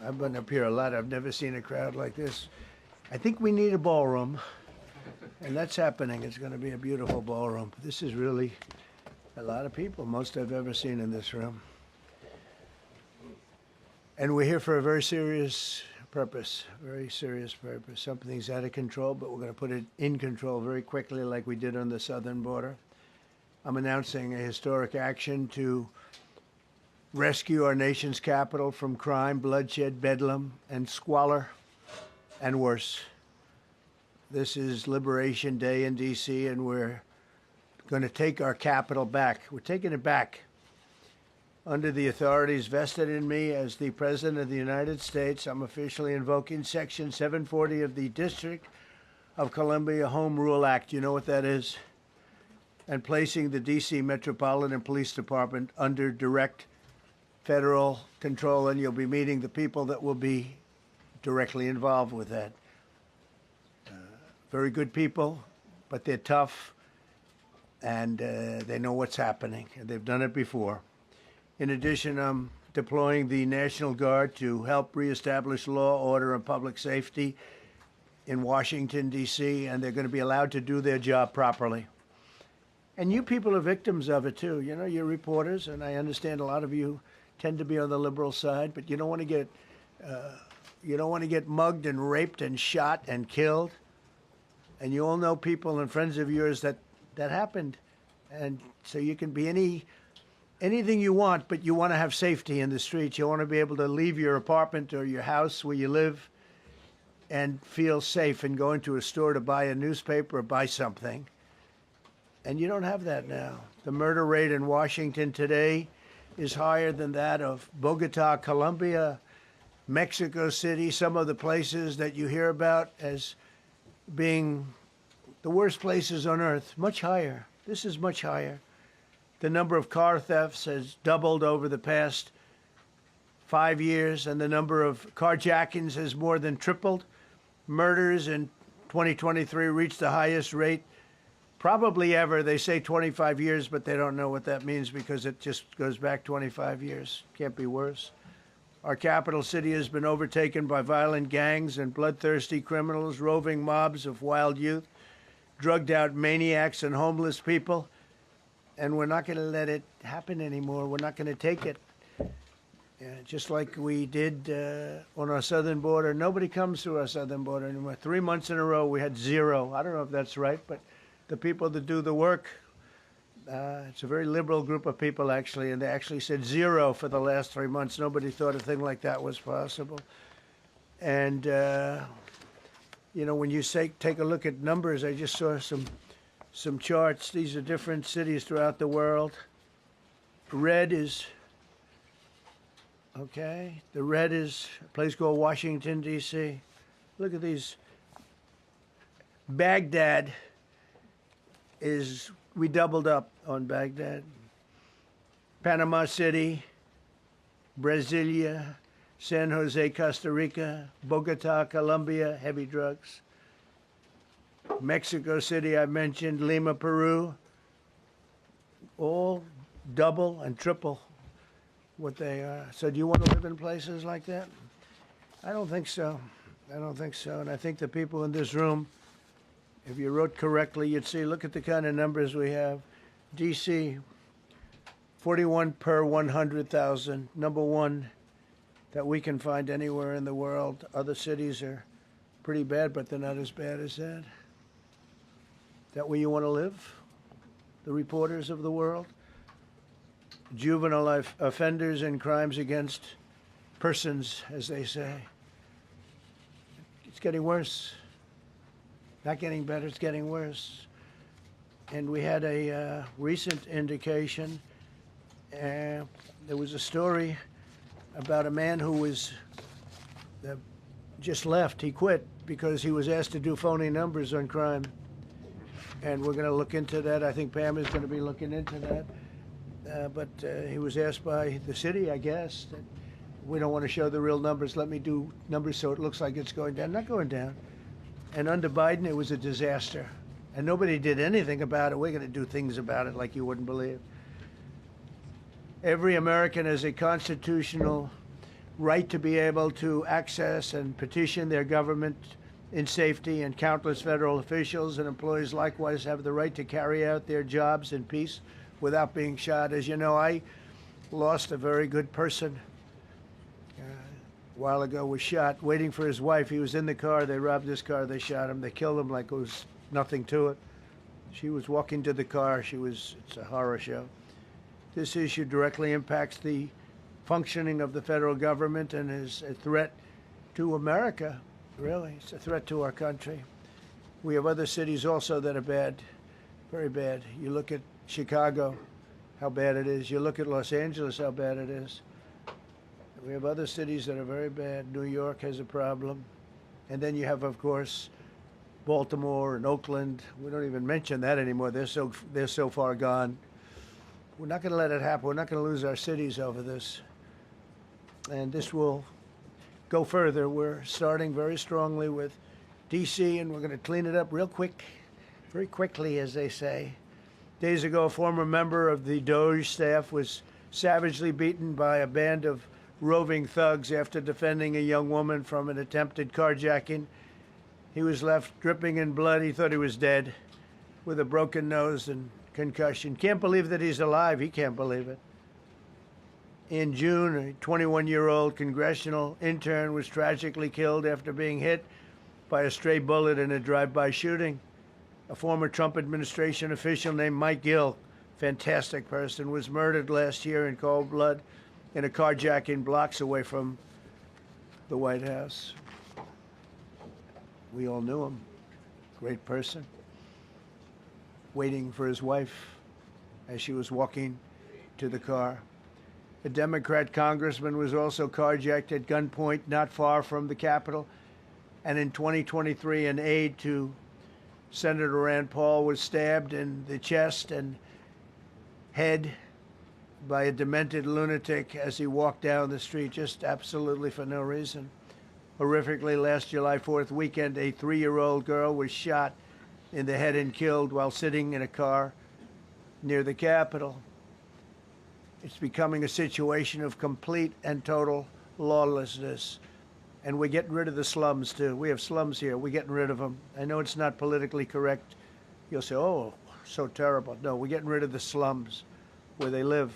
I've been up here a lot. I've never seen a crowd like this. I think we need a ballroom, and that's happening. It's going to be a beautiful ballroom. This is really a lot of people, most I've ever seen in this room. And we're here for a very serious purpose, very serious purpose. Something's out of control, but we're going to put it in control very quickly like we did on the southern border. I'm announcing a historic action to rescue our nation's capital from crime, bloodshed, bedlam, and squalor, and worse. This is Liberation Day in D.C., and we're going to take our capital back. We're taking it back under the authorities vested in me as the President of the United States. I'm officially invoking Section 740 of the District of Columbia Home Rule Act. You know what that is? And placing the D.C. Metropolitan Police Department under direct federal control, and you'll be meeting the people that will be directly involved with that. Very good people, but they're tough, and they know what's happening, and they've done it before. In addition, I'm deploying the National Guard to help reestablish law, order, and public safety in Washington, D.C., and they're going to be allowed to do their job properly. And you people are victims of it, too. You know, you're reporters, and I understand a lot of you tend to be on the liberal side, but you don't want to get mugged and raped and shot and killed. And you all know people and friends of yours that happened. And so you can be anything you want, but you want to have safety in the streets. You want to be able to leave your apartment or your house where you live and feel safe and go into a store to buy a newspaper or buy something. And you don't have that now. The murder rate in Washington today is higher than that of Bogota, Colombia, Mexico City, some of the places that you hear about as being the worst places on earth, much higher. This is much higher. The number of car thefts has doubled over the past 5 years, and the number of carjackings has more than tripled. Murders in 2023 reached the highest rate probably ever. They say 25 years, but they don't know what that means because it just goes back 25 years. Can't be worse. Our capital city has been overtaken by violent gangs and bloodthirsty criminals, roving mobs of wild youth, drugged out maniacs and homeless people. And we're not going to let it happen anymore. We're not going to take it. Just like we did on our southern border. Nobody comes through our southern border anymore. 3 months in a row, we had zero. I don't know if that's right, but the people that do the work, it's a very liberal group of people, actually, and they actually said zero for the last 3 months. Nobody thought a thing like that was possible. And, you know, when you take a look at numbers, I just saw some charts. These are different cities throughout the world. Red is, okay, the red is a place called Washington, D.C. Look at these. Baghdad we doubled up on Baghdad. Panama City, Brasilia, San Jose, Costa Rica, Bogota, Colombia, heavy drugs. Mexico City, I mentioned, Lima, Peru, all double and triple what they are. So do you want to live in places like that? I don't think so. I don't think so. And I think the people in this room, if you wrote correctly, you'd see, look at the kind of numbers we have. D.C., 41 per 100,000, number one that we can find anywhere in the world. Other cities are pretty bad, but they're not as bad as that. That where you want to live? The reporters of the world? Juvenile offenders and crimes against persons, as they say. It's getting worse. Not getting better, it's getting worse. And we had a recent indication. There was a story about a man who was just left. He quit because he was asked to do phony numbers on crime. And we're going to look into that. I think Pam is going to be looking into that. But he was asked by the city, I guess, that we don't want to show the real numbers. Let me do numbers so it looks like it's going down. Not going down. And under Biden, it was a disaster. And nobody did anything about it. We're going to do things about it like you wouldn't believe. Every American has a constitutional right to be able to access and petition their government in safety, and countless federal officials and employees likewise have the right to carry out their jobs in peace without being shot. As you know, I lost a very good person a while ago, was shot waiting for his wife. He was in the car. They robbed his car. They shot him. They killed him like it was nothing to it. She was walking to the car. It's a horror show. This issue directly impacts the functioning of the federal government and is a threat to America, really. It's a threat to our country. We have other cities also that are bad, very bad. You look at Chicago, how bad it is. You look at Los Angeles, how bad it is. We have other cities that are very bad. New York has a problem. And then you have, of course, Baltimore and Oakland. We don't even mention that anymore. They're so far gone. We're not going to let it happen. We're not going to lose our cities over this. And this will go further. We're starting very strongly with D.C., and we're going to clean it up real quick, very quickly, as they say. Days ago, a former member of the DOJ staff was savagely beaten by a band of roving thugs after defending a young woman from an attempted carjacking. He was left dripping in blood. He thought he was dead, with a broken nose and concussion. Can't believe that he's alive. He can't believe it. In June, a 21-year-old congressional intern was tragically killed after being hit by a stray bullet in a drive-by shooting. A former Trump administration official named Mike Gill, fantastic person, was murdered last year in cold blood in a carjacking blocks away from the White House. We all knew him. Great person. Waiting for his wife as she was walking to the car. A Democrat congressman was also carjacked at gunpoint not far from the Capitol. And in 2023, an aide to Senator Rand Paul was stabbed in the chest and head by a demented lunatic as he walked down the street, just absolutely for no reason. Horrifically, last July 4th weekend, a 3-year-old girl was shot in the head and killed while sitting in a car near the Capitol. It's becoming a situation of complete and total lawlessness. And we're getting rid of the slums, too. We have slums here. We're getting rid of them. I know it's not politically correct. You'll say, oh, so terrible. No, we're getting rid of the slums where they live.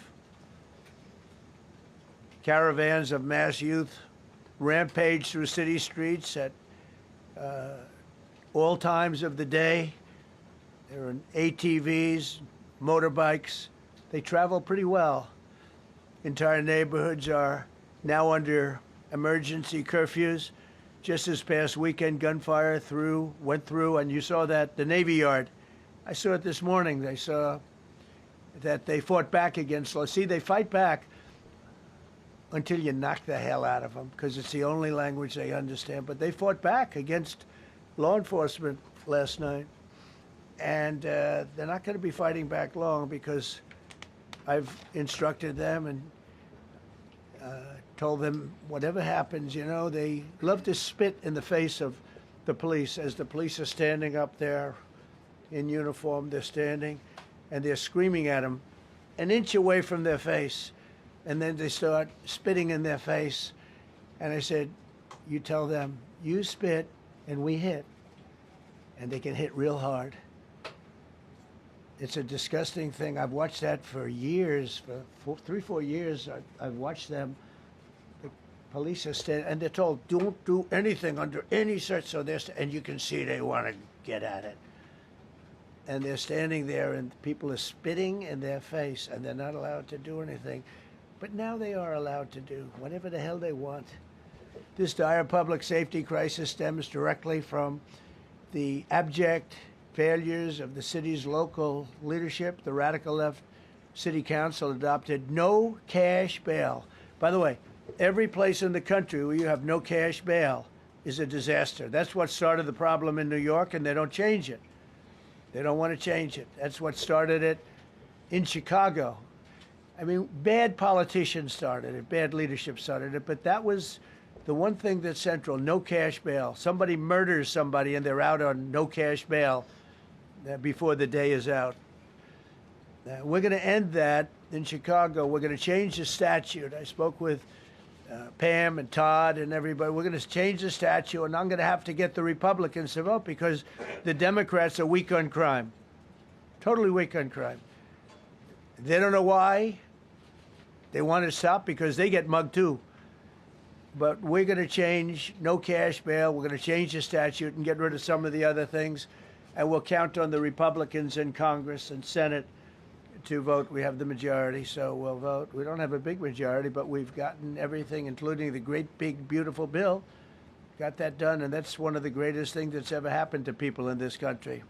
Caravans of mass youth rampage through city streets at all times of the day. There are ATVs, motorbikes. They travel pretty well. Entire neighborhoods are now under emergency curfews. Just this past weekend, gunfire went through, and you saw that, the Navy Yard. I saw it this morning. They saw that they fought back against law. See, they fight back until you knock the hell out of them, because it's the only language they understand. But they fought back against law enforcement last night. And they're not going to be fighting back long, because I've instructed them and told them whatever happens, you know, they love to spit in the face of the police. As the police are standing up there in uniform, they're standing and they're screaming at them an inch away from their face. And then they start spitting in their face. And I said, you tell them, you spit and we hit. And they can hit real hard. It's a disgusting thing. I've watched that for years, for 3-4 years. I've watched them. The police are standing, and they're told, don't do anything under any search. So and you can see they want to get at it. And they're standing there, and people are spitting in their face, and they're not allowed to do anything. But now they are allowed to do whatever the hell they want. This dire public safety crisis stems directly from the abject failures of the city's local leadership. The radical left city council adopted no cash bail. By the way, every place in the country where you have no cash bail is a disaster. That's what started the problem in New York, and they don't change it. They don't want to change it. That's what started it in Chicago. I mean, bad politicians started it, bad leadership started it, but that was the one thing that's central, no cash bail. Somebody murders somebody and they're out on no cash bail before the day is out. We're going to end that in Chicago. We're going to change the statute. I spoke with Pam and Todd and everybody, we're going to change the statute, and I'm going to have to get the Republicans to vote because the Democrats are weak on crime, totally weak on crime. They don't know why. They want to stop because they get mugged too. But we're going to change no cash bail. We're going to change the statute and get rid of some of the other things. And we'll count on the Republicans in Congress and Senate to vote. We have the majority, so we'll vote. We don't have a big majority, but we've gotten everything, including the great, big, beautiful bill. Got that done, and that's one of the greatest things that's ever happened to people in this country.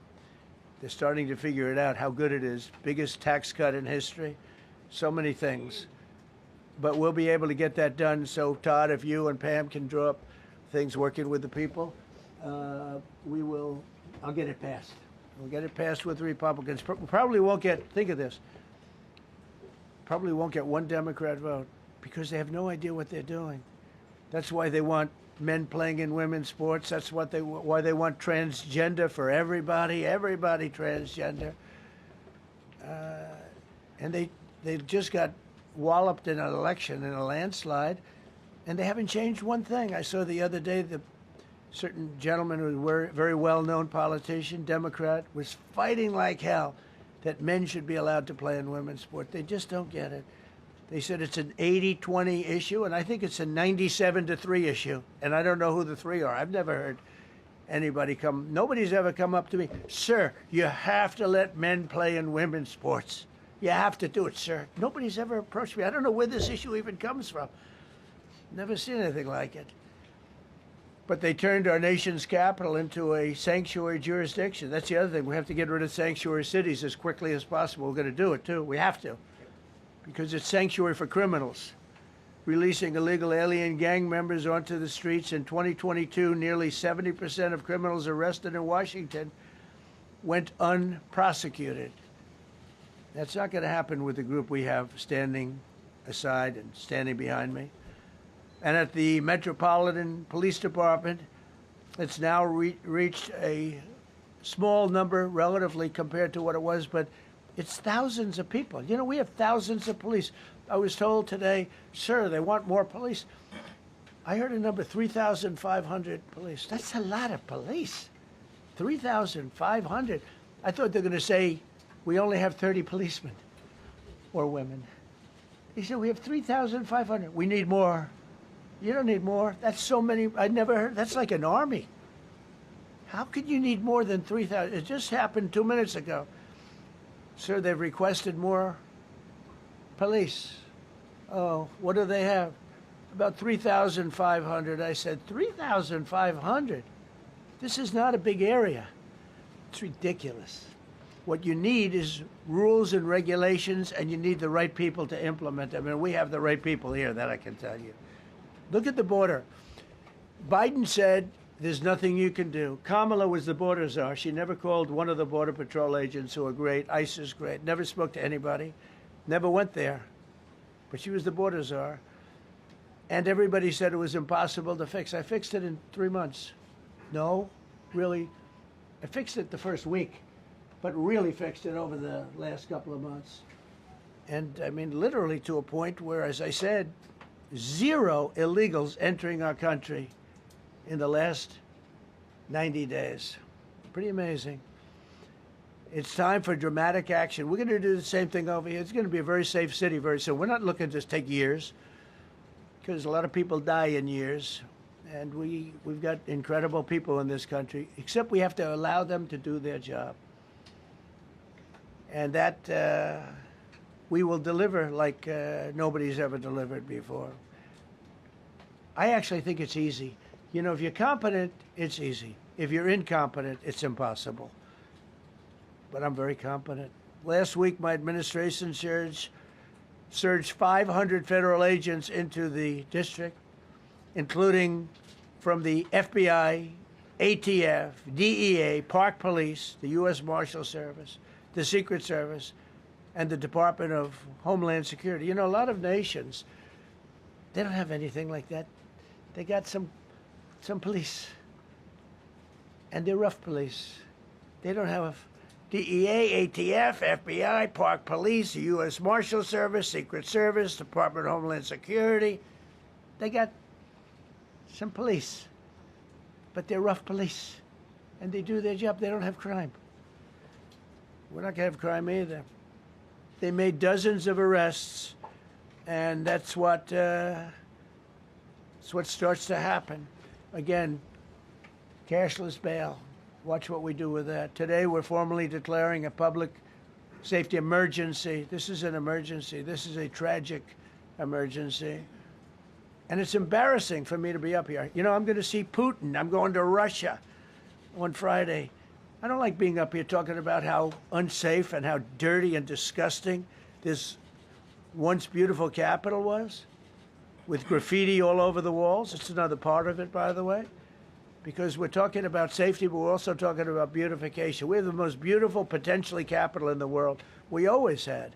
They're starting to figure it out, how good it is. Biggest tax cut in history. So many things. But we'll be able to get that done. So, Todd, if you and Pam can draw up things working with the people, we will. I'll get it passed. We'll get it passed with the Republicans. Probably won't get, think of this, probably won't get one Democrat vote because they have no idea what they're doing. That's why they want men playing in women's sports. That's why they want transgender for everybody transgender. And they just got walloped in an election, in a landslide, and they haven't changed one thing. I saw the other day the certain gentleman who was a very well-known politician, Democrat, was fighting like hell that men should be allowed to play in women's sport. They just don't get it. They said it's an 80-20 issue, and I think it's a 97-3 issue. And I don't know who the three are. I've never heard anybody nobody's ever come up to me, sir, you have to let men play in women's sports. You have to do it, sir. Nobody's ever approached me. I don't know where this issue even comes from. Never seen anything like it. But they turned our nation's capital into a sanctuary jurisdiction. That's the other thing. We have to get rid of sanctuary cities as quickly as possible. We're going to do it, too. We have to. Because it's sanctuary for criminals. Releasing illegal alien gang members onto the streets in 2022, nearly 70% of criminals arrested in Washington went unprosecuted. That's not going to happen with the group we have standing aside and standing behind me. And at the Metropolitan Police Department, it's now reached a small number relatively compared to what it was, but it's thousands of people. You know, we have thousands of police. I was told today, sir, they want more police. I heard a number, 3,500 police. That's a lot of police. 3,500. I thought they were going to say, we only have 30 policemen or women. He said, we have 3,500. We need more. You don't need more. That's so many. I never heard. That's like an army. How could you need more than 3,000? It just happened 2 minutes ago. Sir, they've requested more police. Oh, what do they have? About 3,500. I said, 3,500? This is not a big area. It's ridiculous. What you need is rules and regulations, and you need the right people to implement them. And we have the right people here, that I can tell you. Look at the border. Biden said there's nothing you can do. Kamala was the border czar. She never called one of the Border Patrol agents who are great. ICE is great. Never spoke to anybody. Never went there. But she was the border czar. And everybody said it was impossible to fix. I fixed it in 3 months. No, really. I fixed it the first week, but really fixed it over the last couple of months. And I mean, literally to a point where, as I said, 0 illegals entering our country in the last 90 days. Pretty amazing. It's time for dramatic action. We're going to do the same thing over here. It's going to be a very safe city very soon. We're not looking to just take years, because a lot of people die in years. And we've got incredible people in this country, except we have to allow them to do their job. And that we will deliver like nobody's ever delivered before. I actually think it's easy. You know, if you're competent, it's easy. If you're incompetent, it's impossible. But I'm very competent. Last week, my administration surged 500 federal agents into the district, including from the FBI, ATF, DEA, Park Police, the U.S. Marshal Service, the Secret Service, and the Department of Homeland Security. You know, a lot of nations, they don't have anything like that. They got some police, and they're rough police. They don't have DEA, ATF, FBI, Park Police, the U.S. Marshal Service, Secret Service, Department of Homeland Security. they got some police, but they're rough police, and they do their job. They don't have crime. We're not going to have crime either. They made dozens of arrests, and that's what starts to happen. Again, cashless bail. Watch what we do with that. Today, we're formally declaring a public safety emergency. This is an emergency. This is a tragic emergency. And it's embarrassing for me to be up here. You know, I'm going to see Putin. I'm going to Russia on Friday. I don't like being up here talking about how unsafe and how dirty and disgusting this once beautiful capital was, with graffiti all over the walls. It's another part of it, by the way, because we're talking about safety, but we're also talking about beautification. We have the most beautiful, potentially, capital in the world. We always had.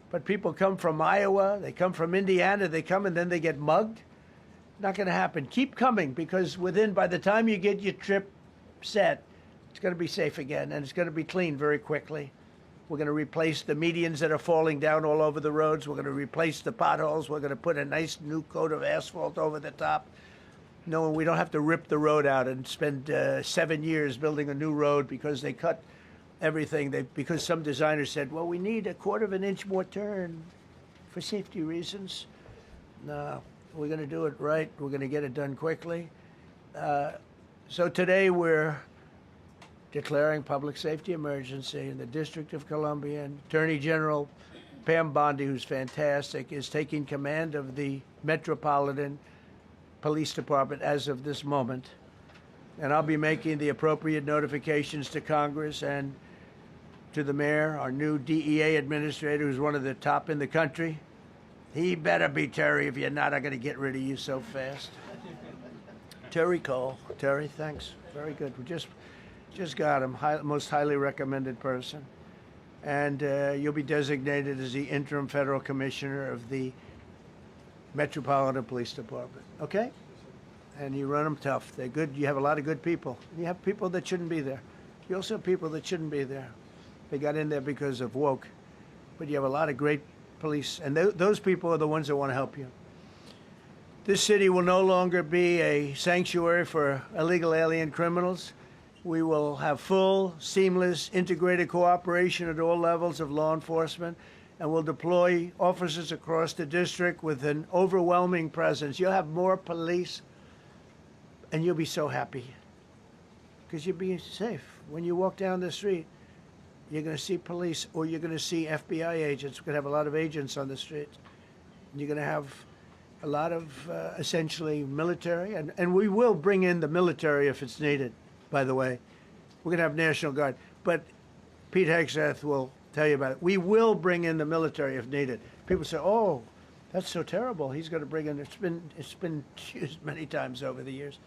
But people come from Iowa, they come from Indiana, they come and then they get mugged. Not going to happen. Keep coming, because by the time you get your trip set, it's going to be safe again, and it's going to be clean very quickly. We're going to replace the medians that are falling down all over the roads. We're going to replace the potholes. We're going to put a nice new coat of asphalt over the top. No, we don't have to rip the road out and spend 7 years building a new road because they cut everything. Because some designers said, well, we need a 1/4 of an inch more turn for safety reasons. No, we're going to do it right. We're going to get it done quickly. So today we're declaring public safety emergency in the District of Columbia, and Attorney General Pam Bondi, who's fantastic, is taking command of the Metropolitan Police Department as of this moment. And I'll be making the appropriate notifications to Congress and to the mayor, our new DEA administrator, who's one of the top in the country. He better be Terry. If you're not, I'm going to get rid of you so fast. Terry Cole. Terry, thanks. Very good. We just got him, most highly recommended person. And you'll be designated as the interim federal commissioner of the Metropolitan Police Department. Okay? And you run them tough. They're good. You have a lot of good people. You have people that shouldn't be there. You also have people that shouldn't be there. They got in there because of woke. But you have a lot of great police. And those people are the ones that want to help you. This city will no longer be a sanctuary for illegal alien criminals. We will have full, seamless, integrated cooperation at all levels of law enforcement, and we'll deploy officers across the district with an overwhelming presence. You'll have more police, and you'll be so happy because you'll be safe. When you walk down the street, you're going to see police, or you're going to see FBI agents. We're going to have a lot of agents on the streets. You're going to have a lot of essentially military, and we will bring in the military if it's needed. By the way, we're going to have National Guard, but Pete Hegseth will tell you about it. We will bring in the military if needed. People say, "Oh, that's so terrible. He's going to bring in." It's been used many times over the years.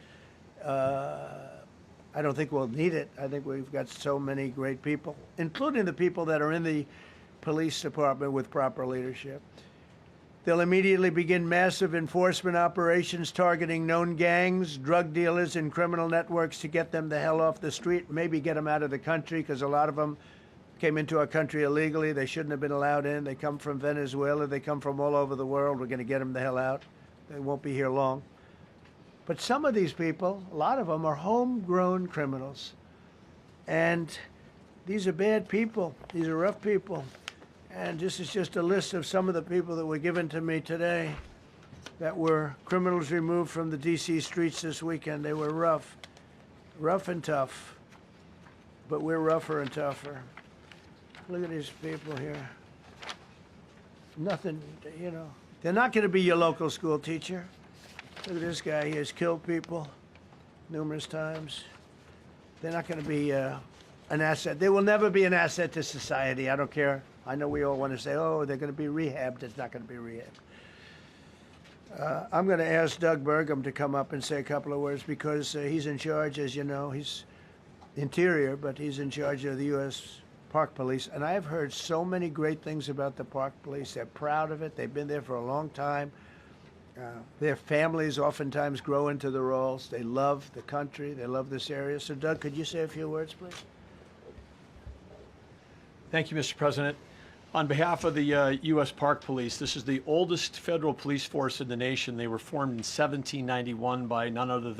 I don't think we'll need it. I think we've got so many great people, including the people that are in the police department with proper leadership. They'll immediately begin massive enforcement operations targeting known gangs, drug dealers, and criminal networks to get them the hell off the street, maybe get them out of the country, because a lot of them came into our country illegally. They shouldn't have been allowed in. They come from Venezuela. They come from all over the world. We're going to get them the hell out. They won't be here long. But some of these people, a lot of them, are homegrown criminals. And these are bad people. These are rough people. And this is just a list of some of the people that were given to me today that were criminals removed from the D.C. streets this weekend. They were rough and tough, but we're rougher and tougher. Look at these people here. Nothing, you know. They're not going to be your local school teacher. Look at this guy. He has killed people numerous times. They're not going to be an asset. They will never be an asset to society. I don't care. I know we all want to say, oh, they're going to be rehabbed. It's not going to be rehabbed. I'm going to ask Doug Burgum to come up and say a couple of words because he's in charge, as you know. He's Interior, but he's in charge of the U.S. Park Police. And I've heard so many great things about the Park Police. They're proud of it. They've been there for a long time. Their families oftentimes grow into the roles. They love the country. They love this area. So, Doug, could you say a few words, please? Thank you, Mr. President. On behalf of the U.S. Park Police, this is the oldest federal police force in the nation. They were formed in 1791 by none other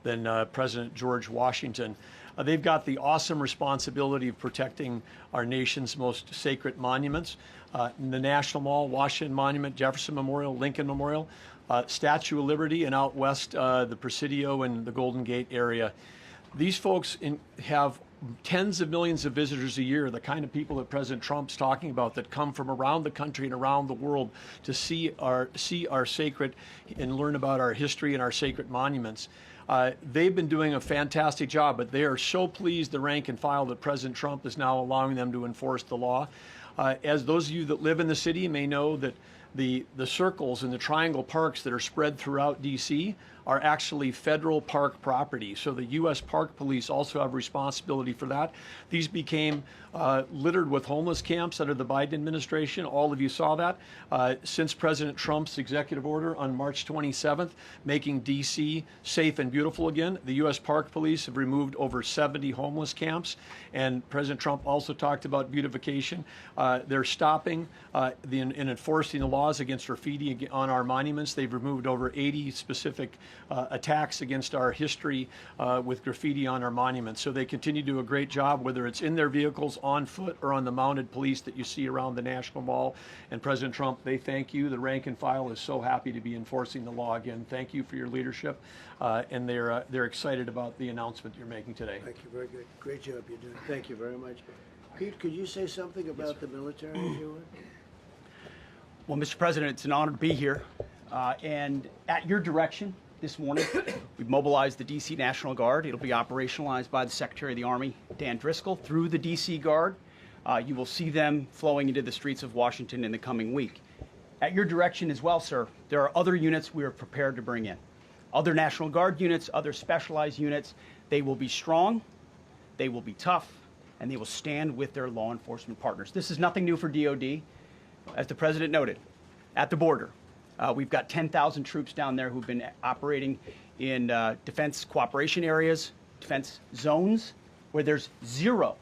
than President George Washington. They've got the awesome responsibility of protecting our nation's most sacred monuments. The National Mall, Washington Monument, Jefferson Memorial, Lincoln Memorial, Statue of Liberty, and out west, the Presidio and the Golden Gate area. These folks have tens of millions of visitors a year, the kind of people that President Trump's talking about that come from around the country and around the world to see our sacred and learn about our history and our sacred monuments. They've been doing a fantastic job, but they are so pleased, the rank and file, that President Trump is now allowing them to enforce the law. As those of you that live in the city may know, that the circles and the triangle parks that are spread throughout D.C. are actually federal park property. So the U.S. Park Police also have responsibility for that. These became littered with homeless camps under the Biden administration. All of you saw that. Since President Trump's executive order on March 27th, making D.C. safe and beautiful again, the U.S. Park Police have removed over 70 homeless camps. And President Trump also talked about beautification. They're stopping and enforcing the laws against graffiti on our monuments. They've removed over 80 specific attacks against our history with graffiti on our monuments. So they continue to do a great job, whether it's in their vehicles, on foot, or on the mounted police that you see around the National Mall. And President Trump, they thank you. The rank and file is so happy to be enforcing the law again. Thank you for your leadership, and they're excited about the announcement you're making today. Thank you. Very good. Great job you're doing. Thank you very much. Pete, could you say something about the military, if you would? Well, Mr. President, it's an honor to be here. And at your direction this morning, we've mobilized the D.C. National Guard. It'll be operationalized by the Secretary of the Army, Dan Driscoll, through the D.C. Guard. You will see them flowing into the streets of Washington in the coming week. At your direction as well, sir, there are other units we are prepared to bring in. Other National Guard units, other specialized units. They will be strong, they will be tough, and they will stand with their law enforcement partners. This is nothing new for DOD. As the President noted, at the border, we've got 10,000 troops down there who've been operating in defense cooperation areas, defense zones, where there's zero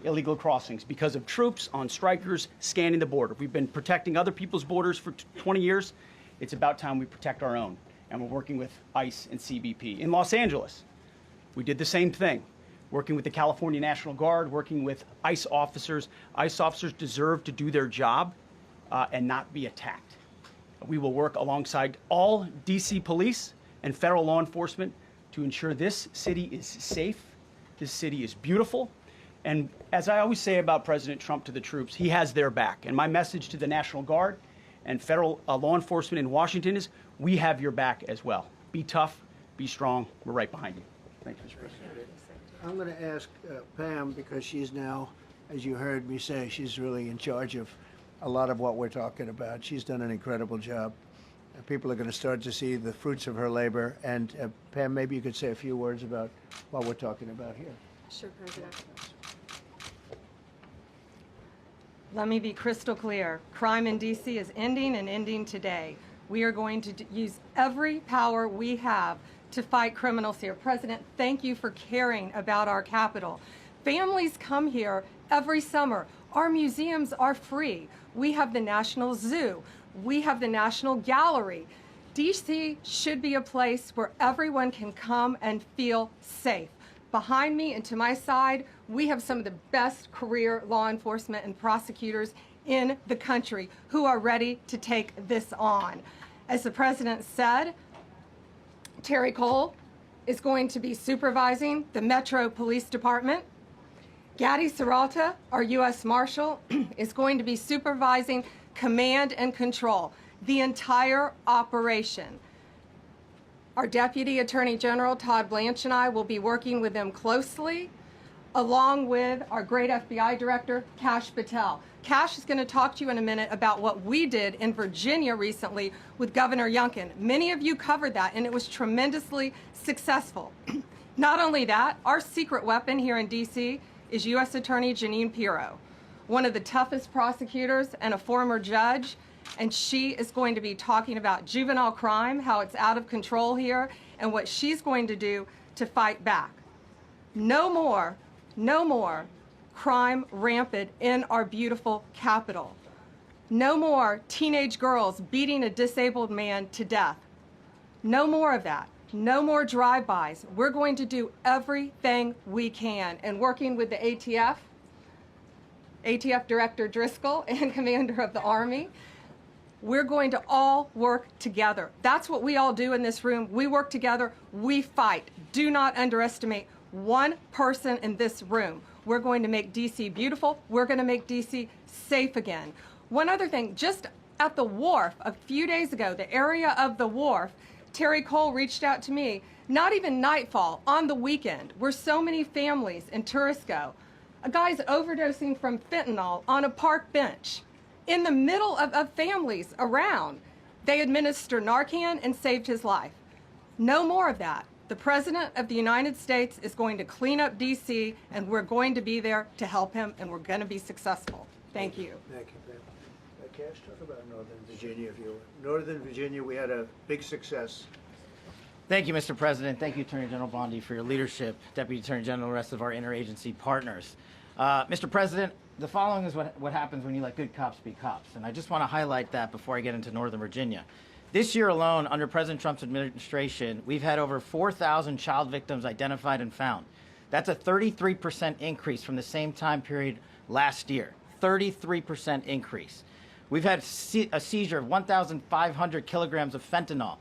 illegal crossings because of troops on strikers scanning the border. We've been protecting other people's borders for 20 years. It's about time we protect our own, and we're working with ICE and CBP. In Los Angeles, we did the same thing, working with the California National Guard, working with ICE officers. ICE officers deserve to do their job and not be attacked. We will work alongside all D.C. police and federal law enforcement to ensure this city is safe, this city is beautiful. And as I always say about President Trump to the troops, he has their back. And my message to the National Guard and federal law enforcement in Washington is, we have your back as well. Be tough, be strong, we're right behind you. Thank you, Mr. President. I'm going to ask Pam, because she's now, as you heard me say, she's really in charge of a lot of what we're talking about. She's done an incredible job. People are going to start to see the fruits of her labor. And Pam, maybe you could say a few words about what we're talking about here. Sure, President. Let me be crystal clear. Crime in D.C. is ending, and ending today. We are going to use every power we have to fight criminals here. President, thank you for caring about our capital. Families come here every summer. Our museums are free. We have the National Zoo. We have the National Gallery. D.C. should be a place where everyone can come and feel safe. Behind me and to my side, we have some of the best career law enforcement and prosecutors in the country who are ready to take this on. As the President said, Terry Cole is going to be supervising the Metro Police Department. Gadi Serralta, our U.S. Marshal, is going to be supervising command and control, the entire operation. Our Deputy Attorney General, Todd Blanche, and I will be working with them closely, along with our great FBI Director, Kash Patel. Kash is going to talk to you in a minute about what we did in Virginia recently with Governor Youngkin. Many of you covered that, and it was tremendously successful. Not only that, our secret weapon here in D.C. is U.S. Attorney Jeanine Pirro, one of the toughest prosecutors and a former judge, and she is going to be talking about juvenile crime, how it's out of control here, and what she's going to do to fight back. No more crime rampant in our beautiful capital. No more teenage girls beating a disabled man to death. No more of that. No more drive-bys. We're going to do everything we can. And working with the ATF Director Driscoll and Commander of the Army, we're going to all work together. That's what we all do in this room. We work together. We fight. Do not underestimate one person in this room. We're going to make D.C. beautiful. We're going to make D.C. safe again. One other thing, just at the wharf a few days ago, the area of the wharf, Terry Cole reached out to me, not even nightfall, on the weekend, where so many families and tourists go. A guy's overdosing from fentanyl on a park bench. In the middle of families around, they administer Narcan and saved his life. No more of that. The President of the United States is going to clean up D.C., and we're going to be there to help him, and we're going to be successful. Thank you. Thank you, Pam. Cash, talk about Northern Virginia. If you Northern Virginia, we had a big success. Thank you, Mr. President. Thank you, Attorney General Bondi, for your leadership, Deputy Attorney General, and the rest of our interagency partners. Mr. President, the following is what happens when you let good cops be cops, and I just want to highlight that before I get into Northern Virginia. This year alone, under President Trump's administration, we've had over 4,000 child victims identified and found. That's a 33% increase from the same time period last year. 33% increase. We've had a seizure of 1,500 kilograms of fentanyl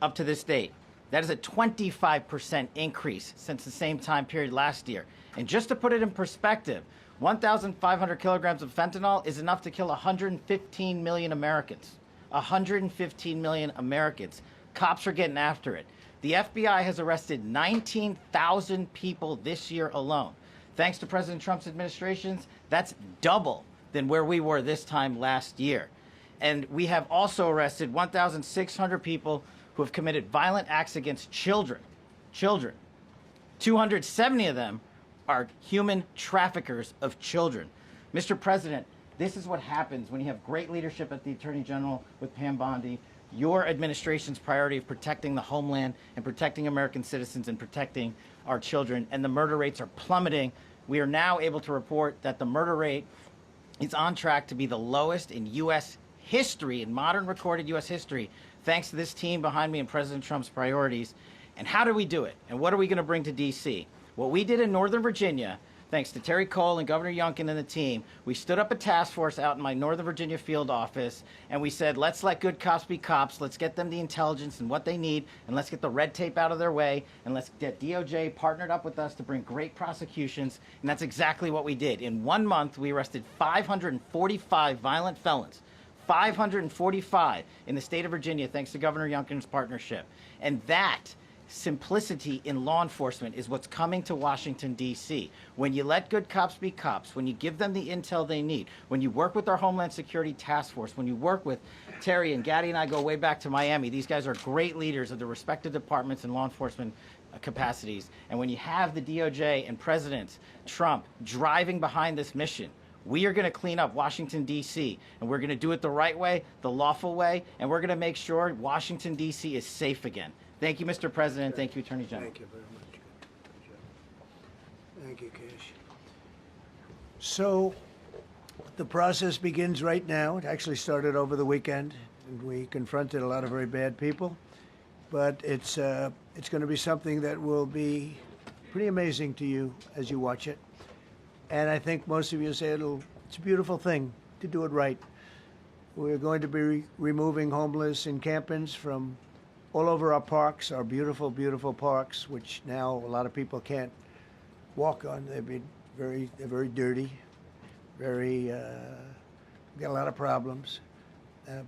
up to this date. That is a 25% increase since the same time period last year. And just to put it in perspective, 1,500 kilograms of fentanyl is enough to kill 115 million Americans. 115 million Americans. Cops are getting after it. The FBI has arrested 19,000 people this year alone. Thanks to President Trump's administrations, that's double than where we were this time last year. And we have also arrested 1,600 people who have committed violent acts against children. 270 of them are human traffickers of children. Mr. President, this is what happens when you have great leadership at the Attorney General with Pam Bondi, your administration's priority of protecting the homeland and protecting American citizens and protecting our children, and the murder rates are plummeting. We are now able to report that the murder rate is on track to be the lowest in U.S. history, in modern recorded U.S. history, thanks to this team behind me and President Trump's priorities. And how do we do it? And what are we going to bring to D.C.? What we did in Northern Virginia, thanks to Terry Cole and Governor Youngkin and the team, we stood up a task force out in my Northern Virginia field office, and we said, let's let good cops be cops, let's get them the intelligence and what they need, and let's get the red tape out of their way, and let's get DOJ partnered up with us to bring great prosecutions, and that's exactly what we did. In 1 month, we arrested 545 violent felons. 545 in the state of Virginia, thanks to Governor Youngkin's partnership. And that simplicity in law enforcement is what's coming to Washington, D.C. When you let good cops be cops, when you give them the intel they need, when you work with our Homeland Security Task Force, when you work with Terry and Gaddy and I go way back to Miami. These guys are great leaders of the respective departments and law enforcement capacities. And when you have the DOJ and President Trump driving behind this mission, we are going to clean up Washington, D.C., and we're going to do it the right way, the lawful way, and we're going to make sure Washington, D.C. is safe again. Thank you, Mr. President. Thank you, Attorney General. Thank you very much. Good job. Thank you, Cash. So the process begins right now. It actually started over the weekend, and we confronted a lot of very bad people. But it's going to be something that will be pretty amazing to you as you watch it. And I think most of you say it's a beautiful thing to do it right. We're going to be removing homeless encampments from all over our parks, our beautiful, beautiful parks, which now a lot of people can't walk on. They're very dirty, got a lot of problems.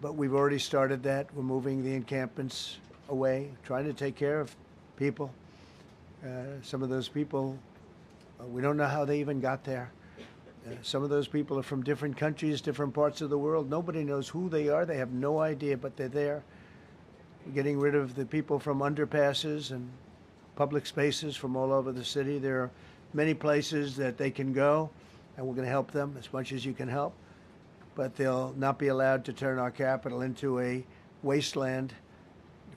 But we've already started that. We're moving the encampments away, trying to take care of people. Some of those people, we don't know how they even got there. Some of those people are from different countries, different parts of the world. Nobody knows who they are. They have no idea, but they're there. We're getting rid of the people from underpasses and public spaces from all over the city. There are many places that they can go, and we're going to help them as much as you can help. But they'll not be allowed to turn our capital into a wasteland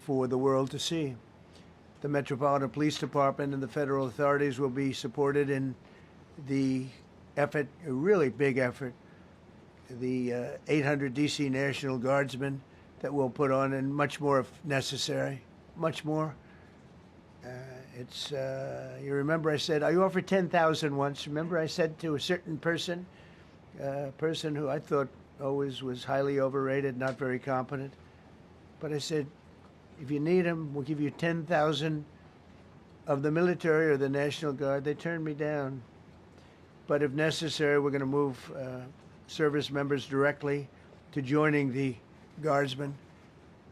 for the world to see. The Metropolitan Police Department and the federal authorities will be supported in the effort, a really big effort, the 800 D.C. National Guardsmen that we'll put on, and much more if necessary, much more. You remember I said, I offered 10,000 once. Remember I said to a certain person, person who I thought always was highly overrated, not very competent, but I said, if you need them, we'll give you 10,000 of the military or the National Guard. They turned me down. But if necessary, we're going to move service members directly to joining the Guardsmen,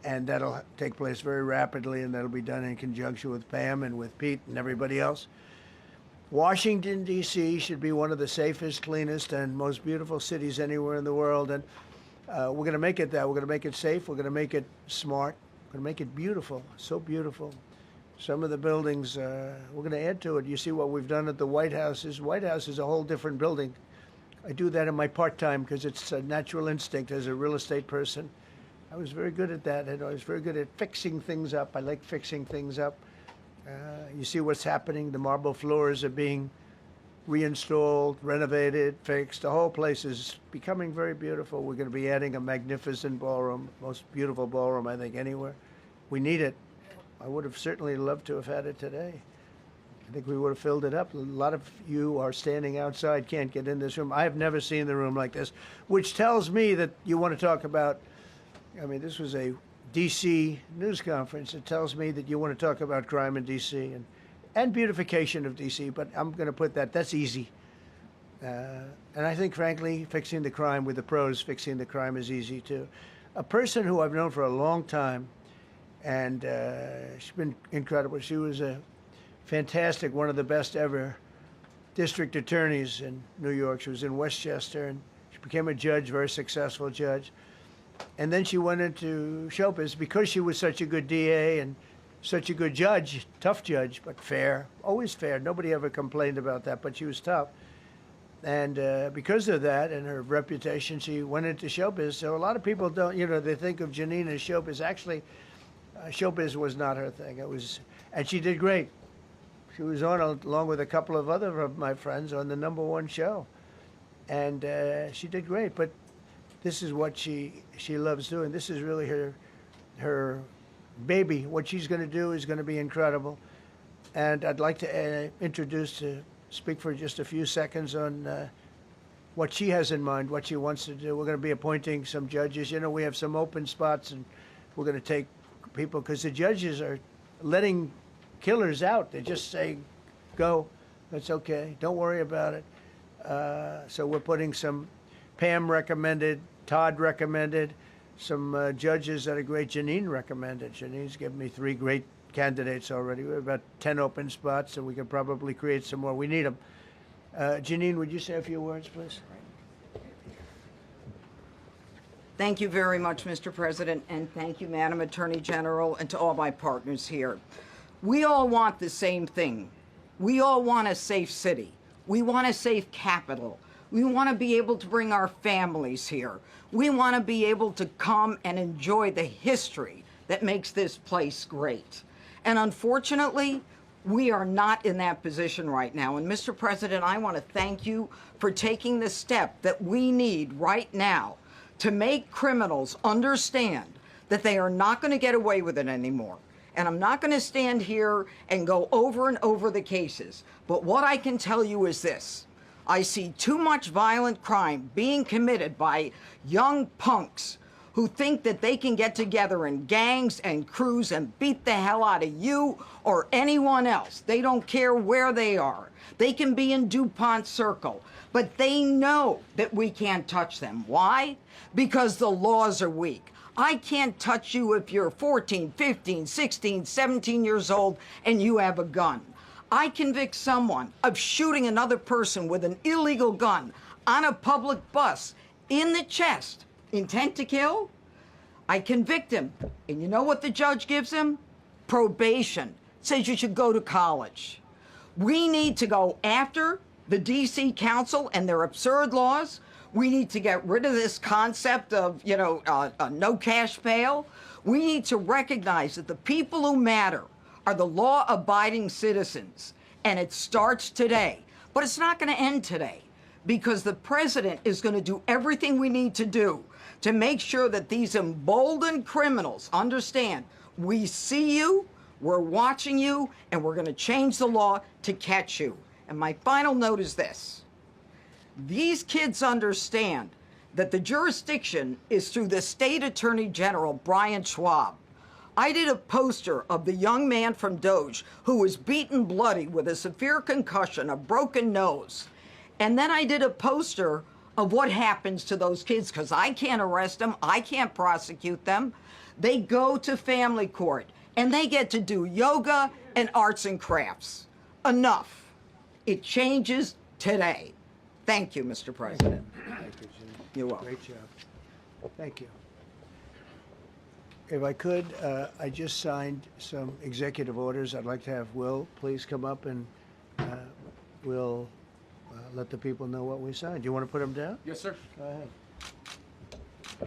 and that'll take place very rapidly, and that'll be done in conjunction with Pam and with Pete and everybody else. Washington, D.C. should be one of the safest, cleanest, and most beautiful cities anywhere in the world, and we're going to make it that. We're going to make it safe. We're going to make it smart. We're going to make it beautiful, so beautiful. Some of the buildings, we're going to add to it. You see what we've done at the White House. White House is a whole different building. I do that in my part-time because it's a natural instinct as a real estate person. I was very good at that, and I was very good at fixing things up. I like fixing things up. You see what's happening. The marble floors are being reinstalled, renovated, fixed. The whole place is becoming very beautiful. We're going to be adding a magnificent ballroom, most beautiful ballroom, I think, anywhere. We need it. I would have certainly loved to have had it today. I think we would have filled it up. A lot of you are standing outside, can't get in this room. I have never seen the room like this, which tells me that you want to talk about, I mean, this was a D.C. news conference. It tells me that you want to talk about crime in D.C. and beautification of D.C., but I'm going to put that's easy. And I think, frankly, fixing the crime with the pros, fixing the crime is easy, too. A person who I've known for a long time, and she's been incredible. She was a fantastic, one of the best ever district attorneys in New York. She was in Westchester, and she became a judge, very successful judge. And then she went into showbiz because she was such a good DA and such a good judge, tough judge, but fair, always fair. Nobody ever complained about that, but she was tough. And because of that and her reputation, she went into showbiz. So a lot of people don't, they think of Janine as showbiz. Actually, showbiz was not her thing. And she did great. She was on, along with a couple of other of my friends, on the #1 show. And she did great. But this is what she loves doing. This is really her baby. What she's going to do is going to be incredible. And I'd like to speak for just a few seconds on what she has in mind, what she wants to do. We're going to be appointing some judges. We have some open spots, and we're going to take people, because the judges are letting killers out. They're just saying, go, that's okay, don't worry about it. So we're putting some, Pam recommended, Todd recommended, some judges that are great. Janine recommended. Janine's given me 3 great candidates already. We have about 10 open spots, and we can probably create some more. We need them. Janine, would you say a few words, please? Thank you very much, Mr. President, and thank you, Madam Attorney General, and to all my partners here. We all want the same thing. We all want a safe city. We want a safe capital. We want to be able to bring our families here. We want to be able to come and enjoy the history that makes this place great. And unfortunately, we are not in that position right now. And Mr. President, I want to thank you for taking the step that we need right now to make criminals understand that they are not going to get away with it anymore. And I'm not going to stand here and go over and over the cases. But what I can tell you is this. I see too much violent crime being committed by young punks who think that they can get together in gangs and crews and beat the hell out of you or anyone else. They don't care where they are. They can be in DuPont Circle, but they know that we can't touch them. Why? Because the laws are weak. I can't touch you if you're 14, 15, 16, 17 years old and you have a gun. I convict someone of shooting another person with an illegal gun on a public bus in the chest, intent to kill. I convict him. And you know what the judge gives him? Probation. Says you should go to college. We need to go after the D.C. Council and their absurd laws. We need to get rid of this concept of, no cash bail. We need to recognize that the people who matter are the law-abiding citizens. And it starts today But it's not going to end today, because the president is going to do everything we need to do to make sure that these emboldened criminals understand we see you, we're watching you, and we're going to change the law to catch you. And my final note is this. These kids understand that the jurisdiction is through the state attorney general, Brian Schwab. I did a poster of the young man from Doge who was beaten bloody with a severe concussion, a broken nose. And then I did a poster of what happens to those kids, because I can't arrest them, I can't prosecute them. They go to family court and they get to do yoga and arts and crafts. Enough. It changes today. Thank you, Mr. President. Thank you, Jim. You're welcome. Great job. Thank you. If I could, I just signed some executive orders. I'd like to have Will please come up, and we'll let the people know what we signed. Do you want to put them down? Yes, sir. Go ahead.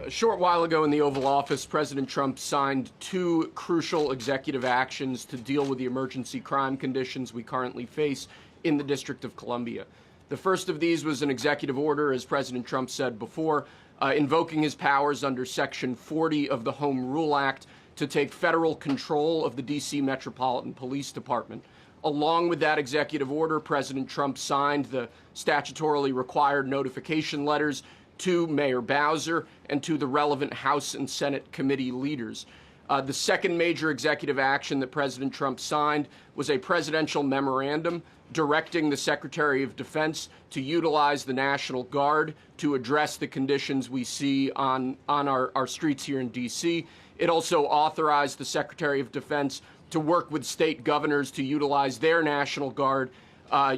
A short while ago in the Oval Office, President Trump signed 2 crucial executive actions to deal with the emergency crime conditions we currently face in the District of Columbia. The first of these was an executive order, as President Trump said before, invoking his powers under Section 40 of the Home Rule Act to take federal control of the D.C. Metropolitan Police Department. Along with that executive order, President Trump signed the statutorily required notification letters to Mayor Bowser and to the relevant House and Senate committee leaders. The second major executive action that President Trump signed was a presidential memorandum directing the Secretary of Defense to utilize the National Guard to address the conditions we see on our streets here in D.C. It also authorized the Secretary of Defense to work with state governors to utilize their National Guard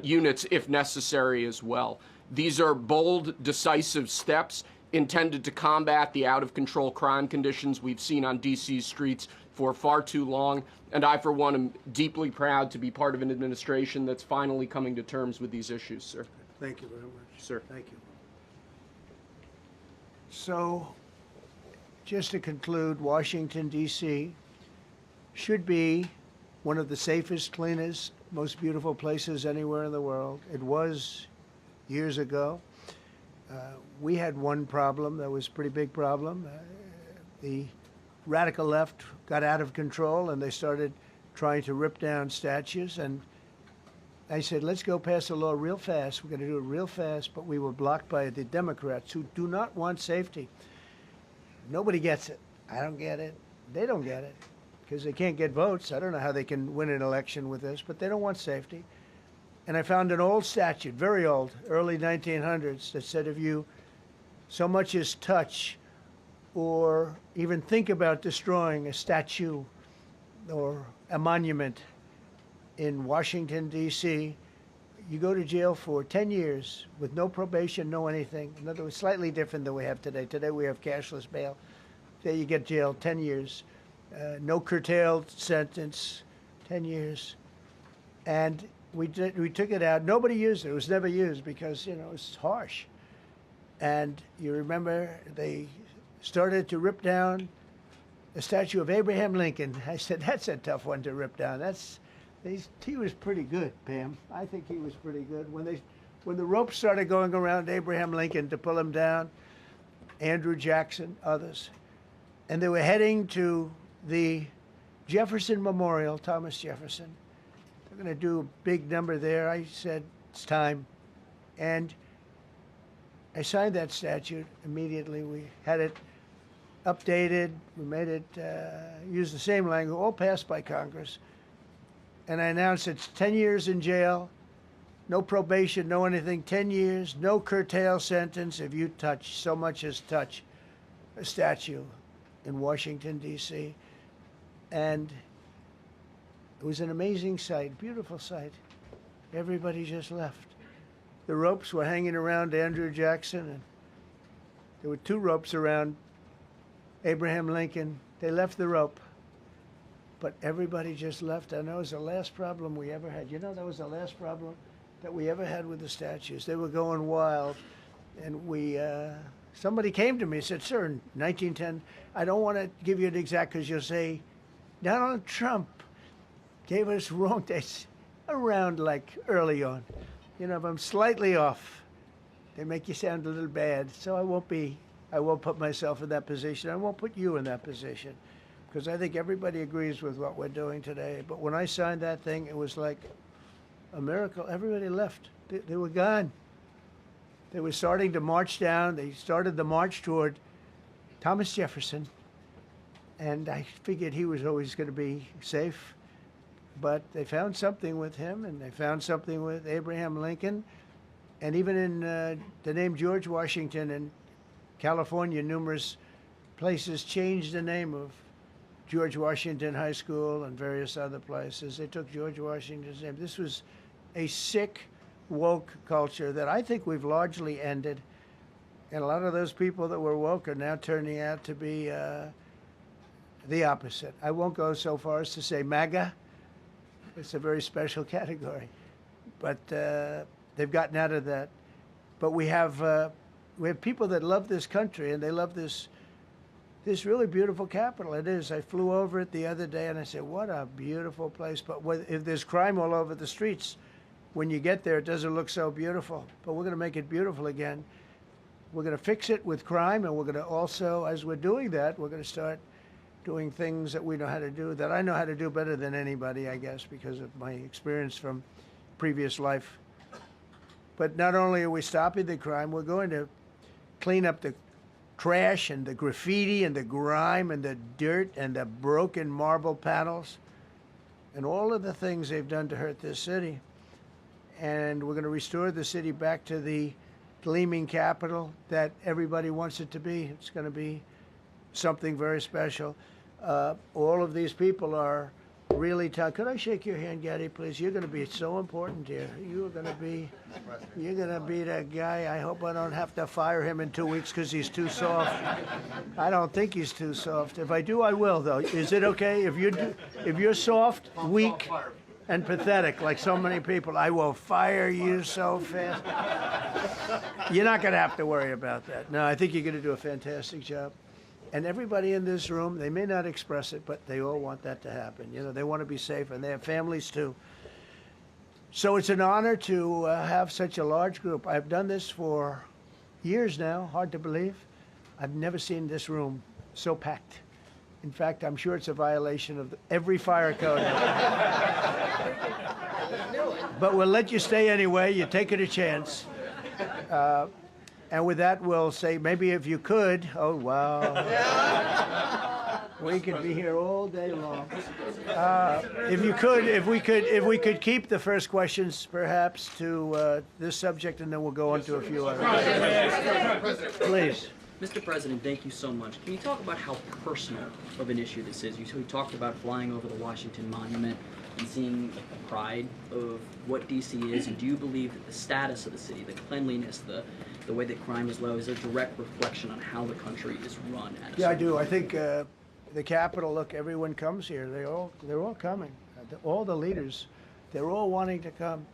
units if necessary as well. These are bold, decisive steps intended to combat the out-of-control crime conditions we've seen on D.C.'s streets for far too long, and I, for one, am deeply proud to be part of an administration that's finally coming to terms with these issues, sir. Thank you very much. Sir. Thank you. So, just to conclude, Washington, D.C. should be one of the safest, cleanest, most beautiful places anywhere in the world. It was years ago. We had one problem that was a pretty big problem. The radical left got out of control and they started trying to rip down statues. And I said, let's go pass a law real fast. We're going to do it real fast, but we were blocked by the Democrats who do not want safety. Nobody gets it. I don't get it. They don't get it because they can't get votes. I don't know how they can win an election with this, but they don't want safety. And I found an old statute, very old, early 1900s, that said if you so much as touch or even think about destroying a statue or a monument in Washington, D.C., you go to jail for 10 years with no probation, no anything. In other words, slightly different than we have today. Today we have cashless bail. There you get jailed 10 years. No curtailed sentence, 10 years. And we took it out. Nobody used it. It was never used because, you know, it's harsh. And you remember they started to rip down the statue of Abraham Lincoln. I said, that's a tough one to rip down. He was pretty good, Pam. I think he was pretty good. When the ropes started going around Abraham Lincoln to pull him down, Andrew Jackson, others, and they were heading to the Jefferson Memorial, Thomas Jefferson. They're going to do a big number there. I said, it's time. And I signed that statute immediately. We had it updated. We made it use the same language, all passed by Congress. And I announced it's 10 years in jail, no probation, no anything, 10 years, no curtail sentence if you touch, so much as touch a statue in Washington, D.C. And it was an amazing sight, beautiful sight. Everybody just left. The ropes were hanging around Andrew Jackson, and there were 2 ropes around Abraham Lincoln. They left the rope, but everybody just left. And that was the last problem we ever had. You know, that was the last problem that we ever had with the statues. They were going wild, and somebody came to me and said, sir, in 1910, I don't want to give you an exact because you'll say, Donald Trump gave us wrong dates around like early on. You know, if I'm slightly off, they make you sound a little bad. So I won't put myself in that position. I won't put you in that position, because I think everybody agrees with what we're doing today. But when I signed that thing, it was like a miracle. Everybody left. They were gone. They were starting to march down. They started the march toward Thomas Jefferson, and I figured he was always going to be safe. But they found something with him, and they found something with Abraham Lincoln, and even in the name George Washington in California, numerous places changed the name of George Washington High School and various other places. They took George Washington's name. This was a sick, woke culture that I think we've largely ended. And a lot of those people that were woke are now turning out to be the opposite. I won't go so far as to say MAGA. It's a very special category. But they've gotten out of that. But we have people that love this country, and they love this really beautiful capital. It is. I flew over it the other day, and I said, what a beautiful place. But if there's crime all over the streets, when you get there, it doesn't look so beautiful. But we're going to make it beautiful again. We're going to fix it with crime, and we're going to also, as we're doing that, we're going to start doing things that we know how to do, that I know how to do better than anybody, I guess, because of my experience from previous life. But not only are we stopping the crime, we're going to clean up the trash and the graffiti and the grime and the dirt and the broken marble panels and all of the things they've done to hurt this city. And we're going to restore the city back to the gleaming capital that everybody wants it to be. It's going to be something very special. All of these people are really tough. Could I shake your hand, Gaddy, please? You're going to be so important here. You're going to be that guy. I hope I don't have to fire him in 2 weeks because he's too soft. I don't think he's too soft. If I do, I will, though. Is it okay if you're soft, weak, and pathetic, like so many people, I will fire you so fast. You're not going to have to worry about that. No, I think you're going to do a fantastic job. And everybody in this room, they may not express it, but they all want that to happen. You know, they want to be safe, and they have families too. So it's an honor to have such a large group. I've done this for years now, hard to believe. I've never seen this room so packed. In fact, I'm sure it's a violation of every fire code. But we'll let you stay anyway. You're taking a chance. And with that, we'll say, maybe if you could, oh, wow. We could be here all day long. If we could keep the first questions, perhaps, to this subject, and then we'll go on to a few others. Please. Mr. President, thank you so much. Can you talk about how personal of an issue this is? You talked about flying over the Washington Monument and seeing the pride of what D.C. is, and do you believe that the status of the city, the cleanliness, the way that crime is low, is a direct reflection on how the country is run? Yeah, I do. I think the Capitol, look, everyone comes here. They're all coming. All the leaders, they're all wanting to come.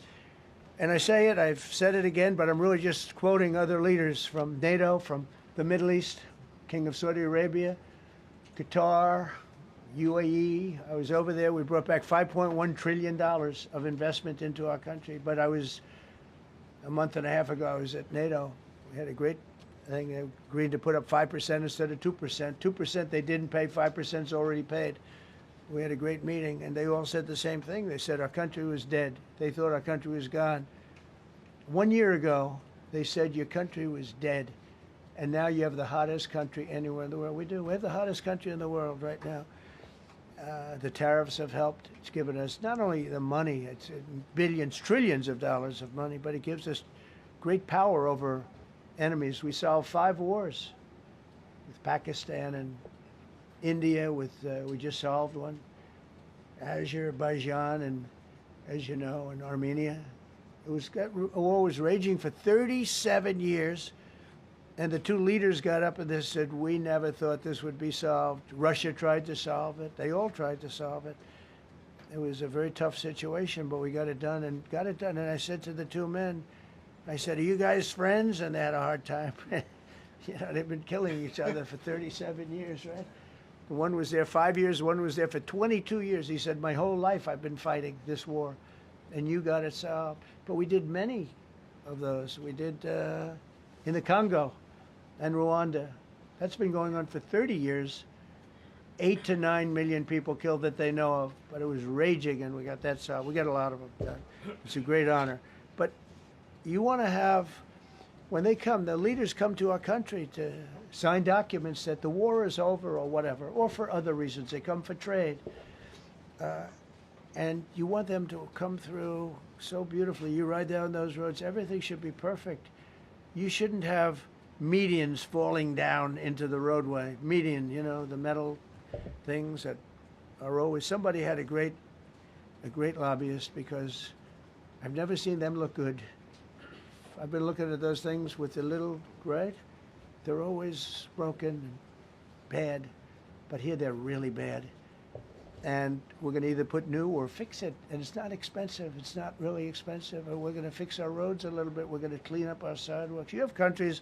And I say it, I've said it again, but I'm really just quoting other leaders from NATO, from the Middle East, King of Saudi Arabia, Qatar, UAE. I was over there. We brought back $5.1 trillion of investment into our country. But a month and a half ago, I was at NATO. We had a great thing. They agreed to put up 5% instead of 2%. 2% they didn't pay, 5% is already paid. We had a great meeting, and they all said the same thing. They said our country was dead. They thought our country was gone. 1 year ago, they said your country was dead. And now you have the hottest country anywhere in the world. We do. We have the hottest country in the world right now. The tariffs have helped. It's given us not only the money, it's billions, trillions of dollars of money, but it gives us great power over enemies. We solved 5 wars with Pakistan and India. We just solved one. Azerbaijan and, as you know, and Armenia. A war was raging for 37 years. And the 2 leaders got up and they said, we never thought this would be solved. Russia tried to solve it. They all tried to solve it. It was a very tough situation, but we got it done and got it done. And I said to the 2 men, I said, are you guys friends? And they had a hard time. You know, they've been killing each other for 37 years, right? One was there 5 years, one was there for 22 years. He said, my whole life I've been fighting this war. and you got it solved. But we did many of those. We did in the Congo and Rwanda. That's been going on for 30 years. 8 to 9 million people killed that they know of, but it was raging, and we got that solved. We got a lot of them done. It's a great honor. But you want to have, when they come, the leaders come to our country to sign documents that the war is over or whatever, or for other reasons. They come for trade. And you want them to come through so beautifully. You ride down those roads, everything should be perfect. You shouldn't have medians falling down into the roadway. Median, you know, the metal things that are always, somebody had a great lobbyist, because I've never seen them look good. I've been looking at those things with the little, right? They're always broken and bad, but here they're really bad. And we're going to either put new or fix it, and it's not expensive. It's not really expensive. And we're going to fix our roads a little bit. We're going to clean up our sidewalks. You have countries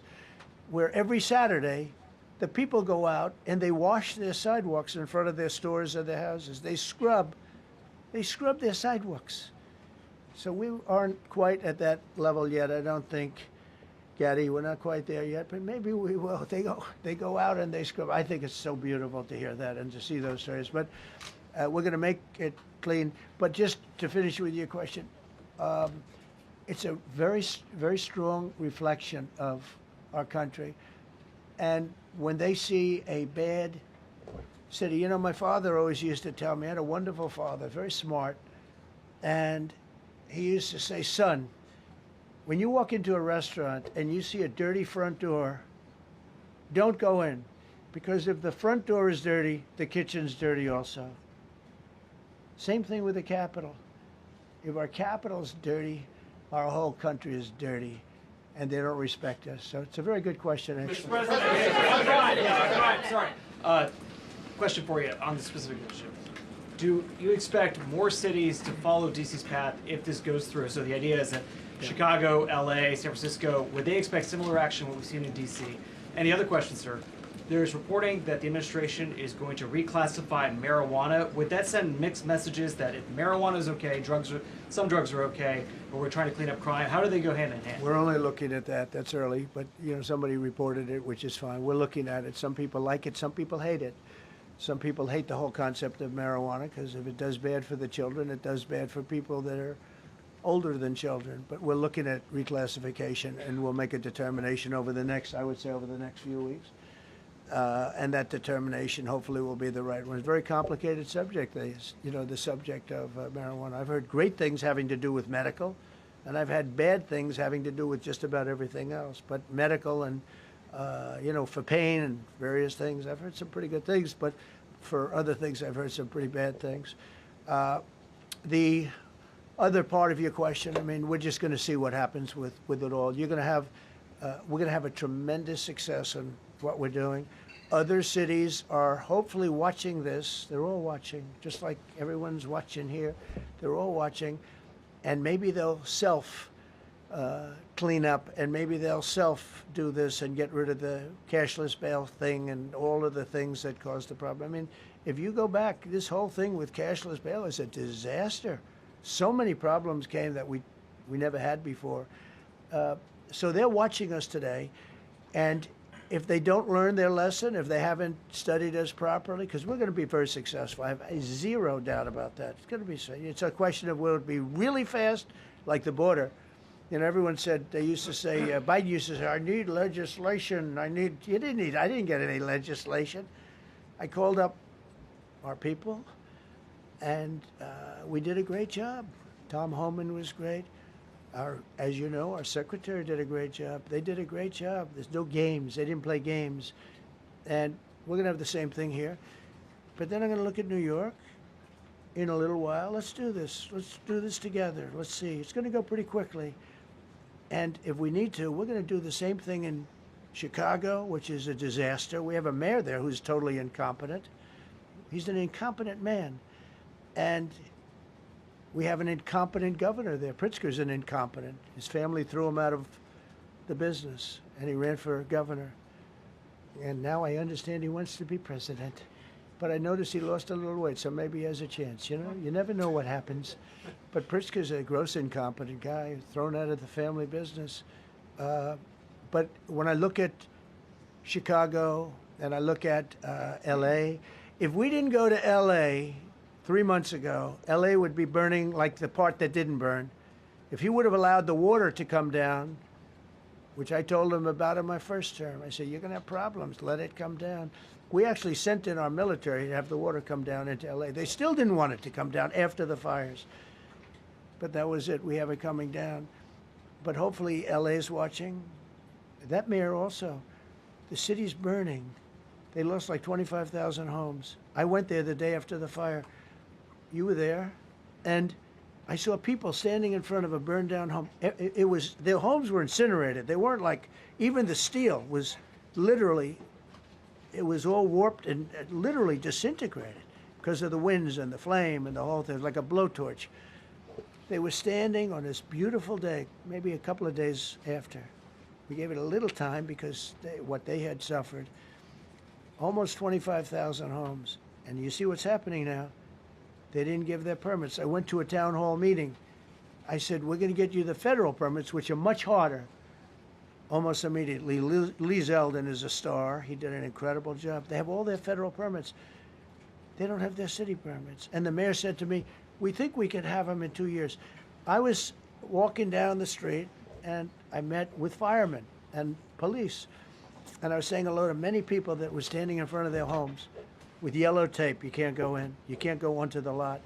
where every Saturday the people go out and they wash their sidewalks in front of their stores or their houses. They scrub their sidewalks. So we aren't quite at that level yet. I don't think, Gaddy, we're not quite there yet, but maybe we will. They go out and they scrub. I think it's so beautiful to hear that and to see those stories. But we're going to make it clean. But just to finish with your question, it's a very, very strong reflection of our country. And when they see a bad city, you know, my father always used to tell me, I had a wonderful father, very smart, and he used to say, son, when you walk into a restaurant and you see a dirty front door, don't go in, because if the front door is dirty, the kitchen's dirty also. Same thing with the Capitol. If our Capitol's dirty, our whole country is dirty, and they don't respect us. So it's a very good question, actually. Mr. President, sorry. Question for you on the specific issue. Do you expect more cities to follow DC's path if this goes through? So the idea is that Chicago, LA, San Francisco, would they expect similar action what we've seen in DC? And the other question, sir, there's reporting that the administration is going to reclassify marijuana. Would that send mixed messages that if marijuana is okay, some drugs are okay, but we're trying to clean up crime? How do they go hand in hand? We're only looking at that. That's early, but you know, somebody reported it, which is fine. We're looking at it. Some people like it. Some people hate it. Some people hate the whole concept of marijuana, because if it does bad for the children, it does bad for people that are older than children. But we're looking at reclassification, and we'll make a determination over the next, I would say, over the next few weeks. And that determination hopefully will be the right one. It's a very complicated subject, you know, the subject of marijuana. I've heard great things having to do with medical, and I've had bad things having to do with just about everything else. But medical and, you know, for pain and various things, I've heard some pretty good things, but for other things, I've heard some pretty bad things. The other part of your question, I mean, we're just going to see what happens with it all. You're going to have, we're going to have a tremendous success in what we're doing. Other cities are hopefully watching this. They're all watching, just like everyone's watching here. They're all watching, and maybe they'll clean up, and maybe they'll do this and get rid of the cashless bail thing and all of the things that caused the problem. I mean, if you go back, this whole thing with cashless bail is a disaster. So many problems came that we never had before. So they're watching us today, and if they don't learn their lesson, if they haven't studied us properly, because we're going to be very successful. I have zero doubt about that. It's going to be. It's a question of will it be really fast, like the border. You know, everyone said, they used to say, Biden used to say, I need legislation. I didn't get any legislation. I called up our people, and we did a great job. Tom Homan was great. As you know, our secretary did a great job. They did a great job. There's no games. They didn't play games. And we're going to have the same thing here. But then I'm going to look at New York in a little while. Let's do this. Let's do this together. Let's see. It's going to go pretty quickly. And if we need to, we're going to do the same thing in Chicago, which is a disaster. We have a mayor there who's totally incompetent. He's an incompetent man. And we have an incompetent governor there. Pritzker's an incompetent. His family threw him out of the business, and he ran for governor. And now I understand he wants to be president. but I noticed he lost a little weight, so maybe he has a chance. You know, you never know what happens. But Pritzker's a gross incompetent guy, thrown out of the family business. But when I look at Chicago and I look at L.A., if we didn't go to L.A. 3 months ago, L.A. would be burning like the part that didn't burn. If he would have allowed the water to come down, which I told him about in my first term, I said, you're going to have problems. Let it come down. We actually sent in our military to have the water come down into L.A. They still didn't want it to come down after the fires. But that was it. We have it coming down. But hopefully L.A.'s watching. That mayor also. The city's burning. They lost like 25,000 homes. I went there the day after the fire. You were there. And I saw people standing in front of a burned down home. It was, their homes were incinerated. They weren't like, even the steel was literally, it was all warped and literally disintegrated because of the winds and the flame and the whole thing, like a blowtorch. They were standing on this beautiful day, maybe a couple of days after. We gave it a little time because what they had suffered. Almost 25,000 homes. And you see what's happening now. They didn't give their permits. I went to a town hall meeting. I said, we're going to get you the federal permits, which are much harder. Almost immediately. Lee Zeldin is a star. He did an incredible job. They have all their federal permits. They don't have their city permits. And the mayor said to me, we think we could have them in 2 years. I was walking down the street, and I met with firemen and police. And I was saying hello to many people that were standing in front of their homes with yellow tape. You can't go in. You can't go onto the lot.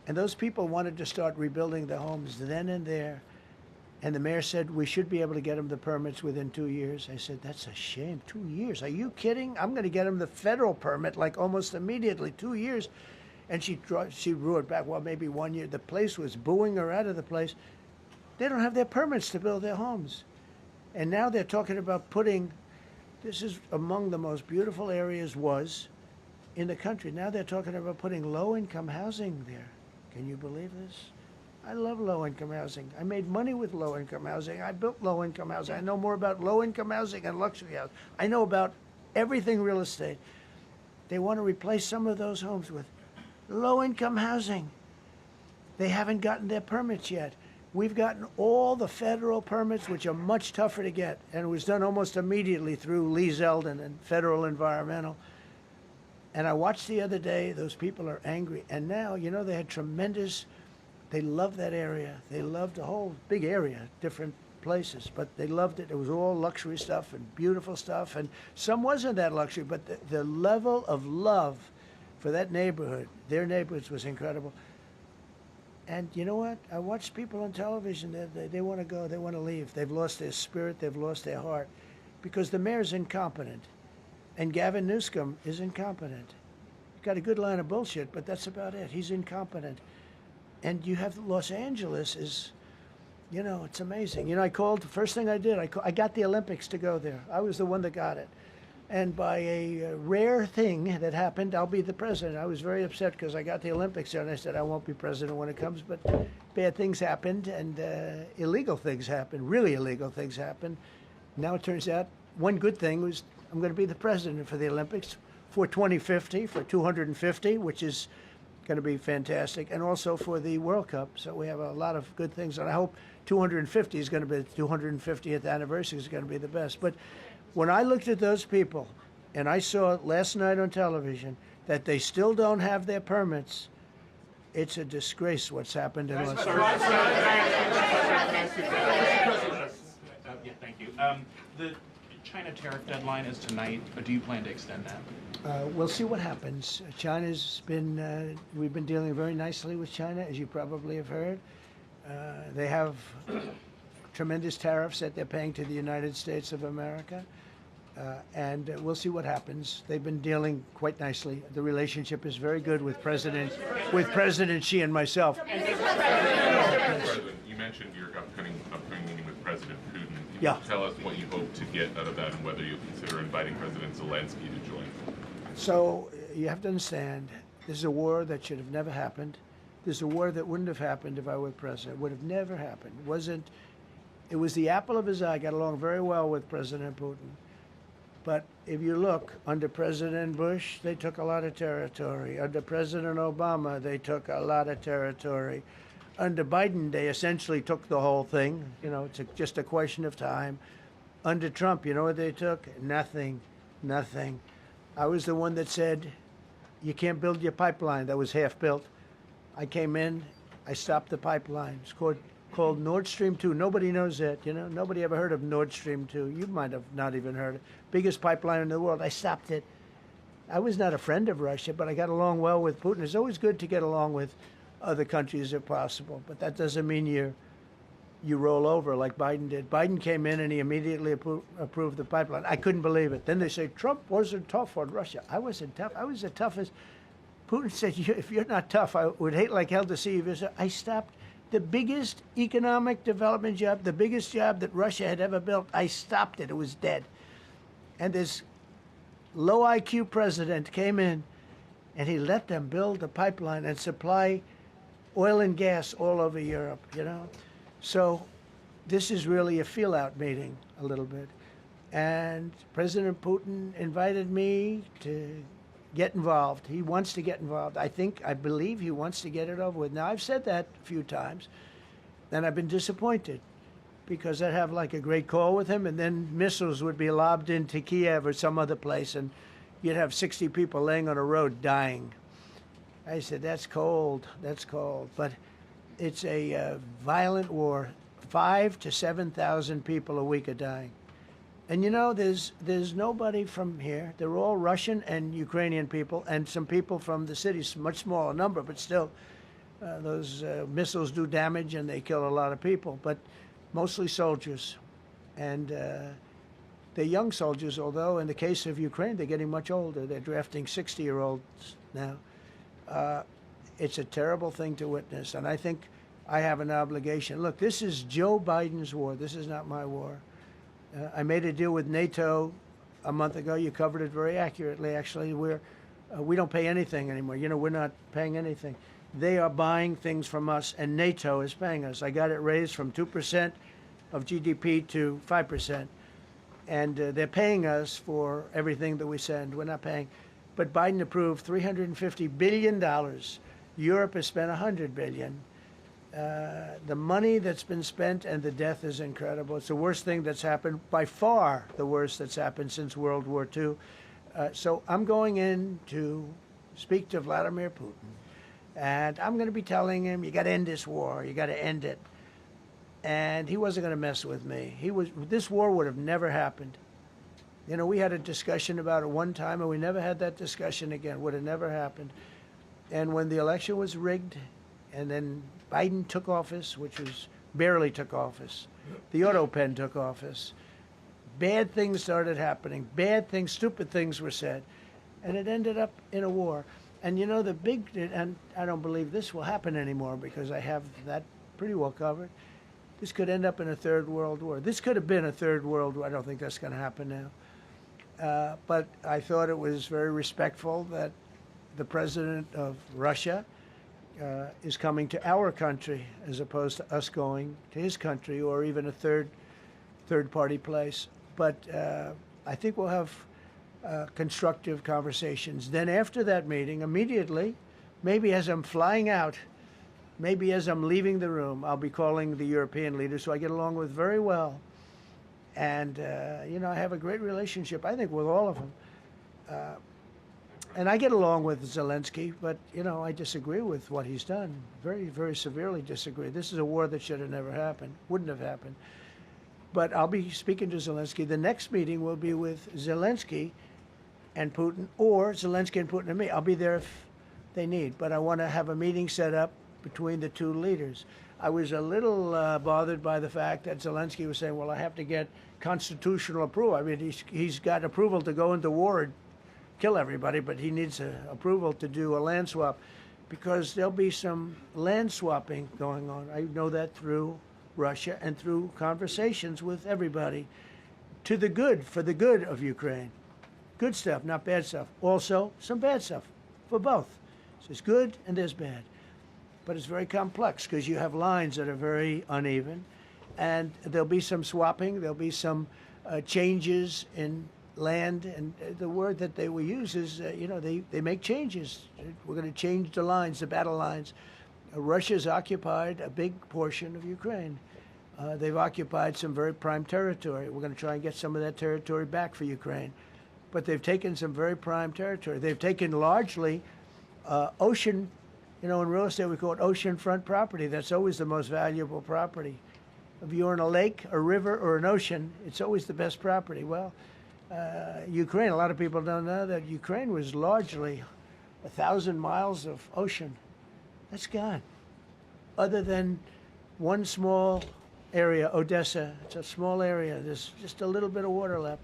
And those people wanted to start rebuilding their homes then and there. And the mayor said, we should be able to get them the permits within 2 years. I said, that's a shame. 2 years? Are you kidding? I'm going to get them the federal permit like almost immediately. 2 years. And she drew it back. Well, maybe 1 year. The place was booing her out of the place. They don't have their permits to build their homes. And now they're talking about putting, this is among the most beautiful areas was in the country. Now they're talking about putting low-income housing there. Can you believe this? I love low-income housing. I made money with low-income housing. I built low-income housing. I know more about low-income housing and luxury housing. I know about everything real estate. They want to replace some of those homes with low-income housing. They haven't gotten their permits yet. We've gotten all the federal permits, which are much tougher to get, and it was done almost immediately through Lee Zeldin and Federal Environmental. And I watched the other day, those people are angry. And now, you know, they had tremendous, they loved that area. They loved the whole big area, different places, but they loved it. It was all luxury stuff and beautiful stuff. And some wasn't that luxury, but the level of love for that neighborhood, their neighborhoods, was incredible. And you know what? I watch people on television, they want to go, they want to leave. They've lost their spirit, they've lost their heart, because the mayor's incompetent. And Gavin Newsom is incompetent. He's got a good line of bullshit, but that's about it. He's incompetent. And you have Los Angeles is, you know, it's amazing. You know, I called, the first thing I did, I got the Olympics to go there. I was the one that got it. And by a rare thing that happened, I'll be the president. I was very upset because I got the Olympics there, and I said, I won't be president when it comes. But bad things happened, and illegal things happened, really illegal things happened. Now it turns out one good thing was I'm going to be the president for the Olympics for 2050, for 250, which is going to be fantastic, and also for the World Cup. So we have a lot of good things, and I hope 250 is going to be the 250th anniversary is going to be the best. But when I looked at those people, and I saw last night on television that they still don't have their permits, it's a disgrace what's happened in Los Angeles. Yeah, thank you. The China tariff deadline is tonight. Do you plan to extend that? We'll see what happens. China's been, we've been dealing very nicely with China, as you probably have heard. They have tremendous tariffs that they're paying to the United States of America. And we'll see what happens. They've been dealing quite nicely. The relationship is very good with President Xi and myself. President, you mentioned your upcoming meeting with President Putin. Can you tell us what you hope to get out of that and whether you'll consider inviting President Zelensky to join? So you have to understand, this is a war that should have never happened. This is a war that wouldn't have happened if I were president. It would have never happened. It was the apple of his eye. I got along very well with President Putin. But if you look, under President Bush, they took a lot of territory. Under President Obama, they took a lot of territory. Under Biden, they essentially took the whole thing. You know, it's just a question of time. Under Trump, you know what they took? Nothing, nothing. I was the one that said, you can't build your pipeline. That was half built. I came in, I stopped the pipeline. It's called Nord Stream 2. Nobody knows that, you know. Nobody ever heard of Nord Stream 2. You might have not even heard it. Biggest pipeline in the world. I stopped it. I was not a friend of Russia, but I got along well with Putin. It's always good to get along with other countries if possible, but that doesn't mean you roll over like Biden did. Biden came in and he immediately approved the pipeline. I couldn't believe it. Then they say Trump wasn't tough on Russia. I wasn't tough. I was the toughest. Putin said, if you're not tough, I would hate like hell to see you. I stopped the biggest economic development job, the biggest job that Russia had ever built. I stopped it. It was dead. And this low IQ president came in and he let them build a pipeline and supply oil and gas all over Europe, you know. So this is really a feel-out meeting a little bit. And President Putin invited me to get involved. He wants to get involved. I believe he wants to get it over with. Now, I've said that a few times, and I've been disappointed because I'd have like a great call with him, and then missiles would be lobbed into Kiev or some other place, and you'd have 60 people laying on a road dying. I said, that's cold, but it's a violent war. 5,000 to 7,000 people a week are dying. And you know, there's nobody from here. They're all Russian and Ukrainian people, and some people from the cities, much smaller number, but still, those missiles do damage and they kill a lot of people, but mostly soldiers. And they're young soldiers, although in the case of Ukraine, they're getting much older. They're drafting 60-year-olds now. It's a terrible thing to witness, and I think I have an obligation. Look, this is Joe Biden's war. This is not my war. I made a deal with NATO a month ago. You covered it very accurately, actually. We don't pay anything anymore. You know, we're not paying anything. They are buying things from us, and NATO is paying us. I got it raised from 2% of GDP to 5%. And they're paying us for everything that we send. We're not paying. But Biden approved $350 billion. Europe has spent $100 billion. The money that's been spent and the death is incredible. It's the worst thing that's happened, by far the worst that's happened since World War II. So I'm going in to speak to Vladimir Putin. And I'm going to be telling him, you got to end this war. You got to end it. And he wasn't going to mess with me. This war would have never happened. You know, we had a discussion about it one time, and we never had that discussion again. Would have never happened. And when the election was rigged, and then Biden took office, which was barely took office, the auto pen took office, bad things started happening. Bad things, stupid things were said. And it ended up in a war. And you know, and I don't believe this will happen anymore because I have that pretty well covered. This could end up in a third world war. This could have been a third world war. I don't think that's going to happen now. But I thought it was very respectful that the president of Russia is coming to our country as opposed to us going to his country or even a third-party place. But I think we'll have constructive conversations. Then after that meeting, immediately, maybe as I'm flying out, maybe as I'm leaving the room, I'll be calling the European leaders who I get along with very well. And, you know, I have a great relationship, I think, with all of them. And I get along with Zelensky, but, you know, I disagree with what he's done. Very, very severely disagree. This is a war that should have never happened, wouldn't have happened. But I'll be speaking to Zelensky. The next meeting will be with Zelensky and Putin, or Zelensky and Putin and me. I'll be there if they need. But I want to have a meeting set up between the two leaders. I was a little bothered by the fact that Zelensky was saying, well, I have to get constitutional approval. I mean, he's got approval to go into war and kill everybody, but he needs approval to do a land swap because there'll be some land swapping going on. I know that through Russia and through conversations with everybody to the good, for the good of Ukraine. Good stuff, not bad stuff. Also, some bad stuff for both. So there's good and there's bad. But it's very complex because you have lines that are very uneven. And there'll be some swapping. There'll be some changes in land, and the word that they will use is, they make changes. We're going to change the lines, the battle lines. Russia's occupied a big portion of Ukraine. They've occupied some very prime territory. We're going to try and get some of that territory back for Ukraine. But they've taken some very prime territory. They've taken largely ocean, in real estate we call it oceanfront property. That's always the most valuable property. If you're in a lake, a river, or an ocean, it's always the best property. Well, Ukraine, a lot of people don't know that Ukraine was largely 1,000 miles of ocean. That's gone. Other than one small area, Odessa. It's a small area. There's just a little bit of water left.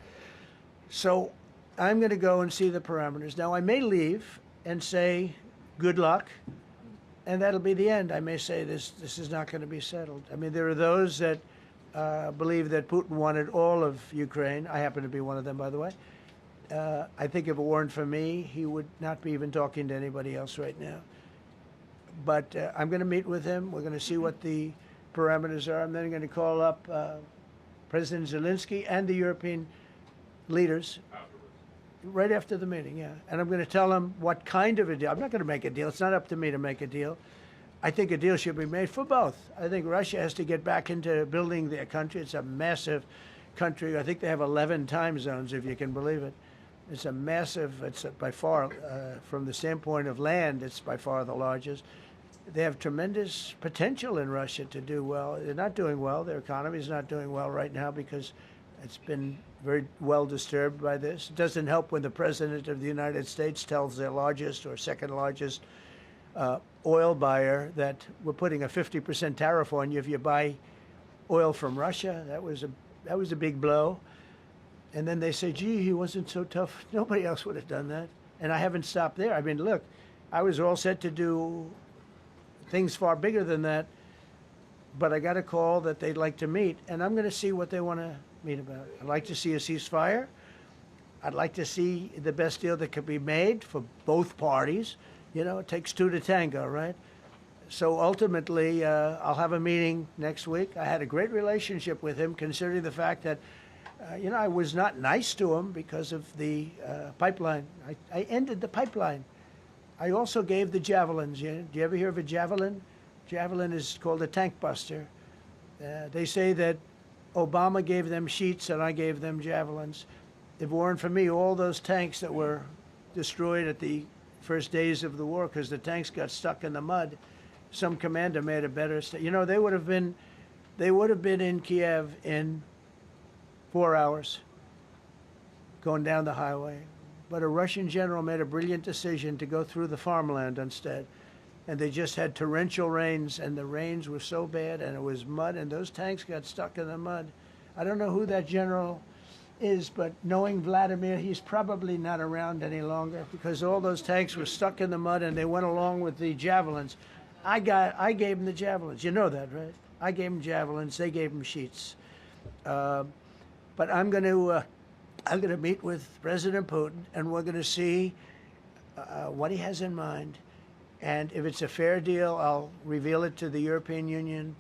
So I'm going to go and see the parameters. Now, I may leave and say, good luck, and that'll be the end. I may say this is not going to be settled. I mean, there are those that believe that Putin wanted all of Ukraine. I happen to be one of them, by the way. I think if it weren't for me, he would not be even talking to anybody else right now. But I'm going to meet with him. We're going to see what the parameters are. I'm then going to call up President Zelensky and the European leaders right after the meeting, yeah. And I'm going to tell them what kind of a deal. I'm not going to make a deal. It's not up to me to make a deal. I think a deal should be made for both. I think Russia has to get back into building their country. It's a massive country. I think they have 11 time zones, if you can believe it. It's a massive, it's by far, from the standpoint of land, it's by far the largest. They have tremendous potential in Russia to do well. They're not doing well. Their economy is not doing well right now because it's been very well disturbed by this. It doesn't help when the President of the United States tells their largest or second largest oil buyer that we're putting a 50% tariff on you if you buy oil from Russia. That was a big blow. And then they say, gee, he wasn't so tough. Nobody else would have done that. And I haven't stopped there. I mean, look, I was all set to do things far bigger than that, but I got a call that they'd like to meet, and I'm going to see what they want to meet about. I'd like to see a ceasefire. I'd like to see the best deal that could be made for both parties. It takes two to tango, right? So ultimately, I'll have a meeting next week. I had a great relationship with him, considering the fact that I was not nice to him because of the pipeline. I ended the pipeline. I also gave the javelins. Do you ever hear of a javelin? Javelin is called a tank buster. They say that Obama gave them sheets and I gave them javelins. If it weren't for me, all those tanks that were destroyed at the first days of the war because the tanks got stuck in the mud, some commander made a better they would have been in Kiev in 4 hours going down the highway. But a Russian general made a brilliant decision to go through the farmland instead. And they just had torrential rains, and the rains were so bad, and it was mud, and those tanks got stuck in the mud. I don't know who that general is, but knowing Vladimir, he's probably not around any longer because all those tanks were stuck in the mud, and they went along with the javelins. I gave them the javelins. You know that, right? I gave them javelins. They gave them sheets. But I'm going to meet with President Putin, and we're going to see what he has in mind. And if it's a fair deal, I'll reveal it to the European Union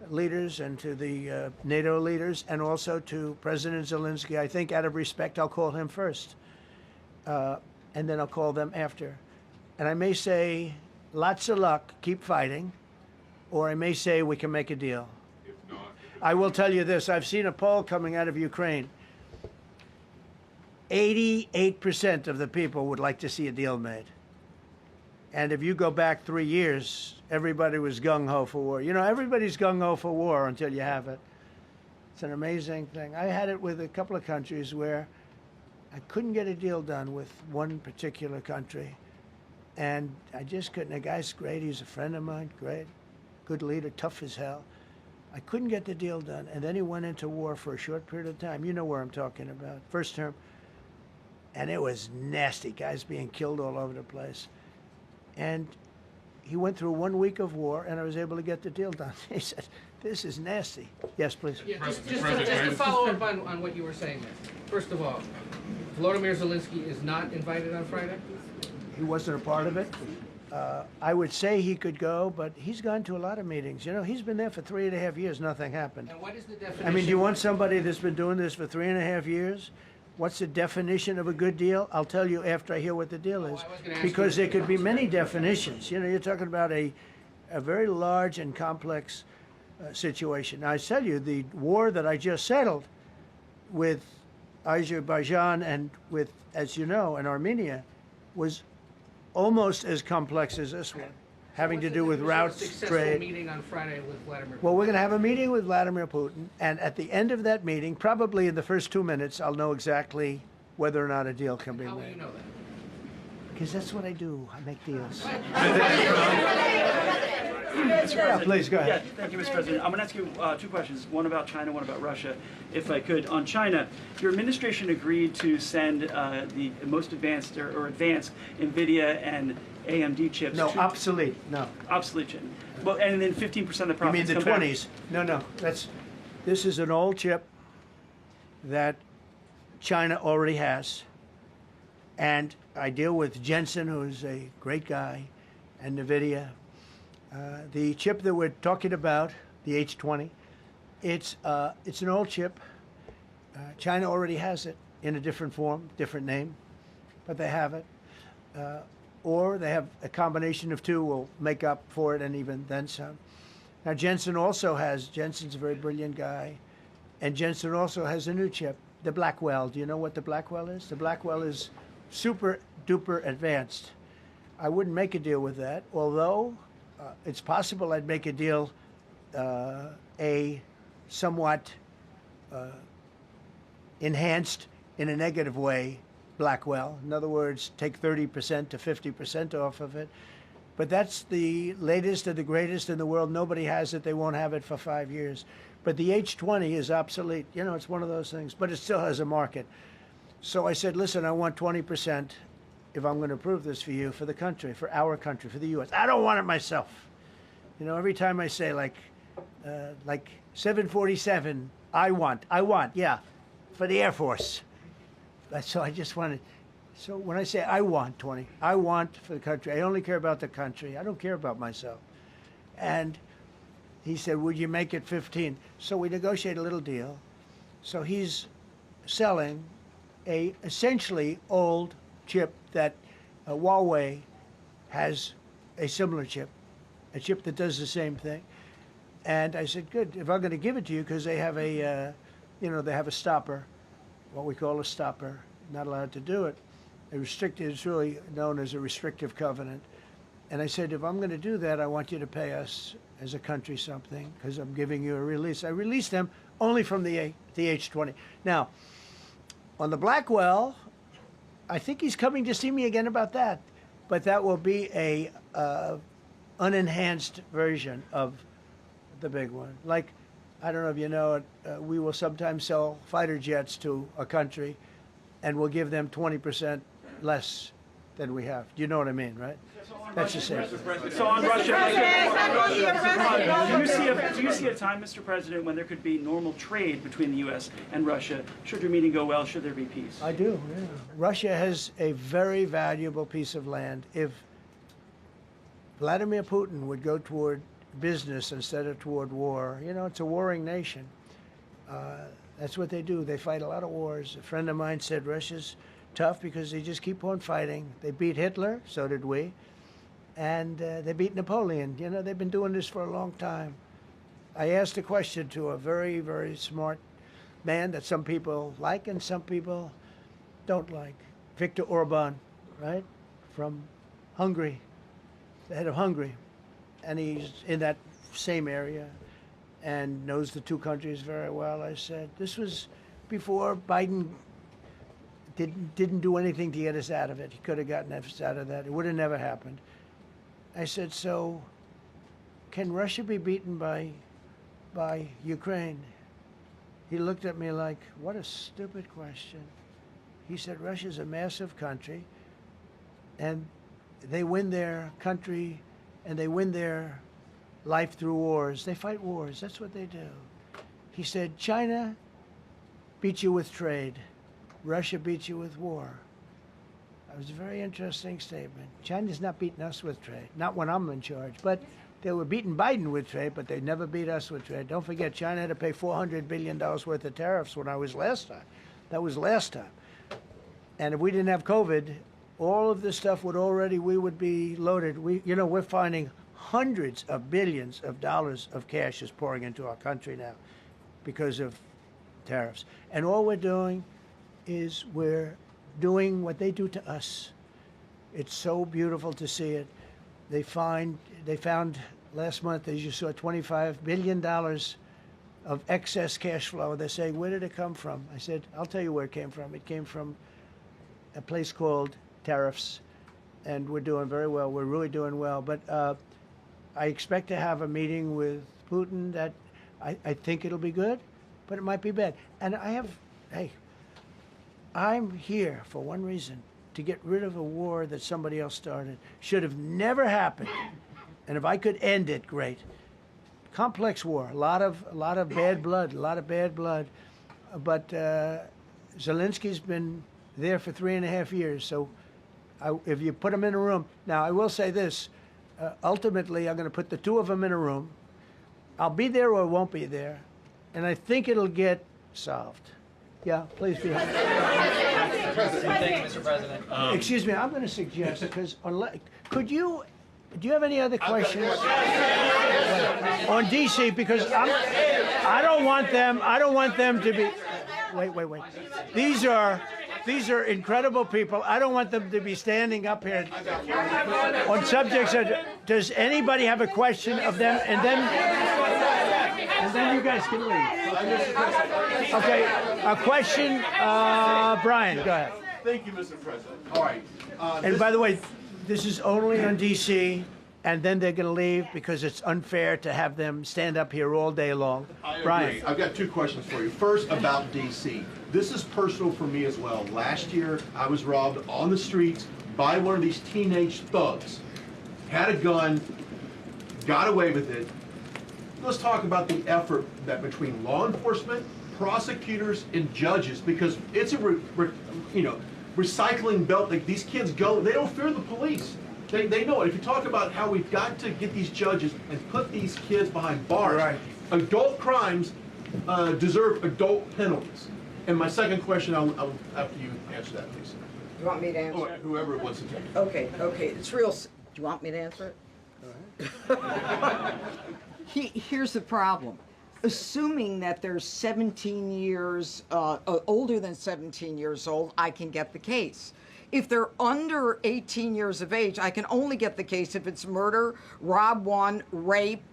leaders and to the NATO leaders and also to President Zelensky. I think out of respect, I'll call him first. And then I'll call them after. And I may say, lots of luck, keep fighting. Or I may say, we can make a deal. If not, I will tell you this. I've seen a poll coming out of Ukraine. 88% of the people would like to see a deal made. And if you go back 3 years, everybody was gung-ho for war. Everybody's gung-ho for war until you have it. It's an amazing thing. I had it with a couple of countries where I couldn't get a deal done with one particular country. And I just couldn't. The guy's great. He's a friend of mine. Great. Good leader. Tough as hell. I couldn't get the deal done. And then he went into war for a short period of time. You know where I'm talking about. First term. And it was nasty. Guys being killed all over the place. And he went through 1 week of war, and I was able to get the deal done. He said, this is nasty. Yes, please. Yeah, just to follow up on what you were saying there. First of all, Volodymyr Zelensky is not invited on Friday? He wasn't a part of it. I would say he could go, but he's gone to a lot of meetings. He's been there for 3.5 years. Nothing happened. And what is the definition? I mean, do you want somebody that's been doing this for 3.5 years What's the definition of a good deal? I'll tell you after I hear what the deal is. I was gonna ask Because you- there could be many definitions. You know, you're talking about a very large and complex situation. Now, I tell you, the war that I just settled with Azerbaijan and with, as you know, and Armenia was almost as complex as this one, having to do with routes, Successful trade. meeting on Friday with Vladimir. Well, we're going to have a meeting with Vladimir Putin, and at the end of that meeting, probably in the first 2 minutes, I'll know exactly whether or not a deal can be How will you made. know that? Because that's what I do. I make deals. Mr. President. please, go ahead. Yeah, thank you, Mr. President. I'm going to ask you two questions, one about China, one about Russia, if I could. On China, your administration agreed to send the most advanced or advanced NVIDIA and AMD chips. No, to, obsolete. No. obsolete chip. Well, and then 15% of the You profits mean the come back. 20s? No. This is an old chip that China already has. And I deal with Jensen, who's a great guy, and NVIDIA. The chip that we're talking about, the H20, it's an old chip. China already has it in a different form, different name, but they have it. Or they have a combination of two will make up for it and even then some. Now Jensen's a very brilliant guy, and Jensen also has a new chip, the Blackwell. Do you know what the Blackwell is? The Blackwell is super duper advanced. I wouldn't make a deal with that, although it's possible I'd make a deal, a somewhat enhanced in a negative way Blackwell. In other words, take 30% to 50% off of it. But that's the latest and the greatest in the world. Nobody has it. They won't have it for 5 years. But the H20 is obsolete. You know, it's one of those things. But it still has a market. So I said, listen, I want 20% if I'm going to approve this for you, for the country, for our country, for the U.S. I don't want it myself. You know, every time I say like 747, I want, yeah, for the Air Force. So I just wanted, so when I say I want 20, I want for the country. I only care about the country. I don't care about myself. And he said, would you make it 15? So we negotiate a little deal. So he's selling a essentially old chip that Huawei has a similar chip, a chip that does the same thing. And I said, good, if I'm going to give it to you, because they have a, they have a stopper, what we call a stopper, not allowed to do it. It's really known as a restrictive covenant. And I said, if I'm going to do that, I want you to pay us as a country something, because I'm giving you a release. I released them only from the H20. Now, on the Blackwell, I think he's coming to see me again about that. But that will be a unenhanced version of the big one. Like, I don't know if you know it, we will sometimes sell fighter jets to a country and we'll give them 20% less than we have. Do you know what I mean, right? That's the same. So on Russia, do you see a time, Mr. President, when there could be normal trade between the U.S. and Russia? Should your meeting go well, should there be peace? I do, yeah. Russia has a very valuable piece of land. If Vladimir Putin would go toward business instead of toward war, you know, it's a warring nation. That's what they do. They fight a lot of wars. A friend of mine said Russia's tough because they just keep on fighting. They beat Hitler, so did we. And they beat Napoleon. You know, they've been doing this for a long time. I asked a question to a very, very smart man that some people like and some people don't like. Viktor Orban, right? From Hungary, the head of Hungary. And he's in that same area and knows the two countries very well. I said, this was before Biden didn't do anything to get us out of it. He could have gotten us out of that. It would have never happened. I said, so can Russia be beaten by Ukraine? He looked at me like, what a stupid question. He said, Russia's a massive country, and they win their country, and they win their life through wars. They fight wars. That's what they do. He said, China beats you with trade. Russia beats you with war. That was a very interesting statement. China's not beating us with trade. Not when I'm in charge. But they were beating Biden with trade, but they never beat us with trade. Don't forget, China had to pay $400 billion worth of tariffs when I was last time. That was last time. And if we didn't have COVID, all of this stuff we would be loaded. We're finding hundreds of billions of dollars of cash is pouring into our country now because of tariffs. And all we're doing is we're doing what they do to us. It's so beautiful to see it. They found last month, as you saw, $25 billion of excess cash flow. They're saying, where did it come from? I said, I'll tell you where it came from. It came from a place called tariffs, and we're doing very well. We're really doing well. But I expect to have a meeting with Putin that I think it'll be good, but it might be bad. And I'm here for one reason, to get rid of a war that somebody else started. Should have never happened. And if I could end it, great. Complex war, a lot of bad blood, But Zelensky's been there for 3.5 years. So if you put him in a room, now I will say this, ultimately I'm going to put the two of them in a room. I'll be there or I won't be there. And I think it'll get solved. Yeah, please be happy. Thank you, Mr. President. Excuse me, I'm going to suggest, because do you have any other questions on DC? Because I don't want them to be. Wait. These are incredible people. I don't want them to be standing up here on subjects. Does anybody have a question of them? And then you guys can leave. Okay, a question, Brian, go ahead. Thank you, Mr. President. All right. And by the way, this is only on DC, and then they're going to leave because it's unfair to have them stand up here all day long. Brian. I've got two questions for you. First, about DC. This is personal for me as well. Last year, I was robbed on the streets by one of these teenage thugs. Had a gun, got away with it. Let's talk about the effort that between law enforcement, prosecutors, and judges, because it's a recycling belt. Like, these kids go, they don't fear the police. They know it. If you talk about how we've got to get these judges and put these kids behind bars, right. Adult crimes deserve adult penalties. And my second question, I'll after you answer that, please. You want me to answer it? Whoever wants to take it. Okay. It's real. Do you want me to answer it? Go ahead. Here's the problem. Assuming that they're 17 years, older than 17 years old, I can get the case. If they're under 18 years of age, I can only get the case if it's murder, rob one, rape,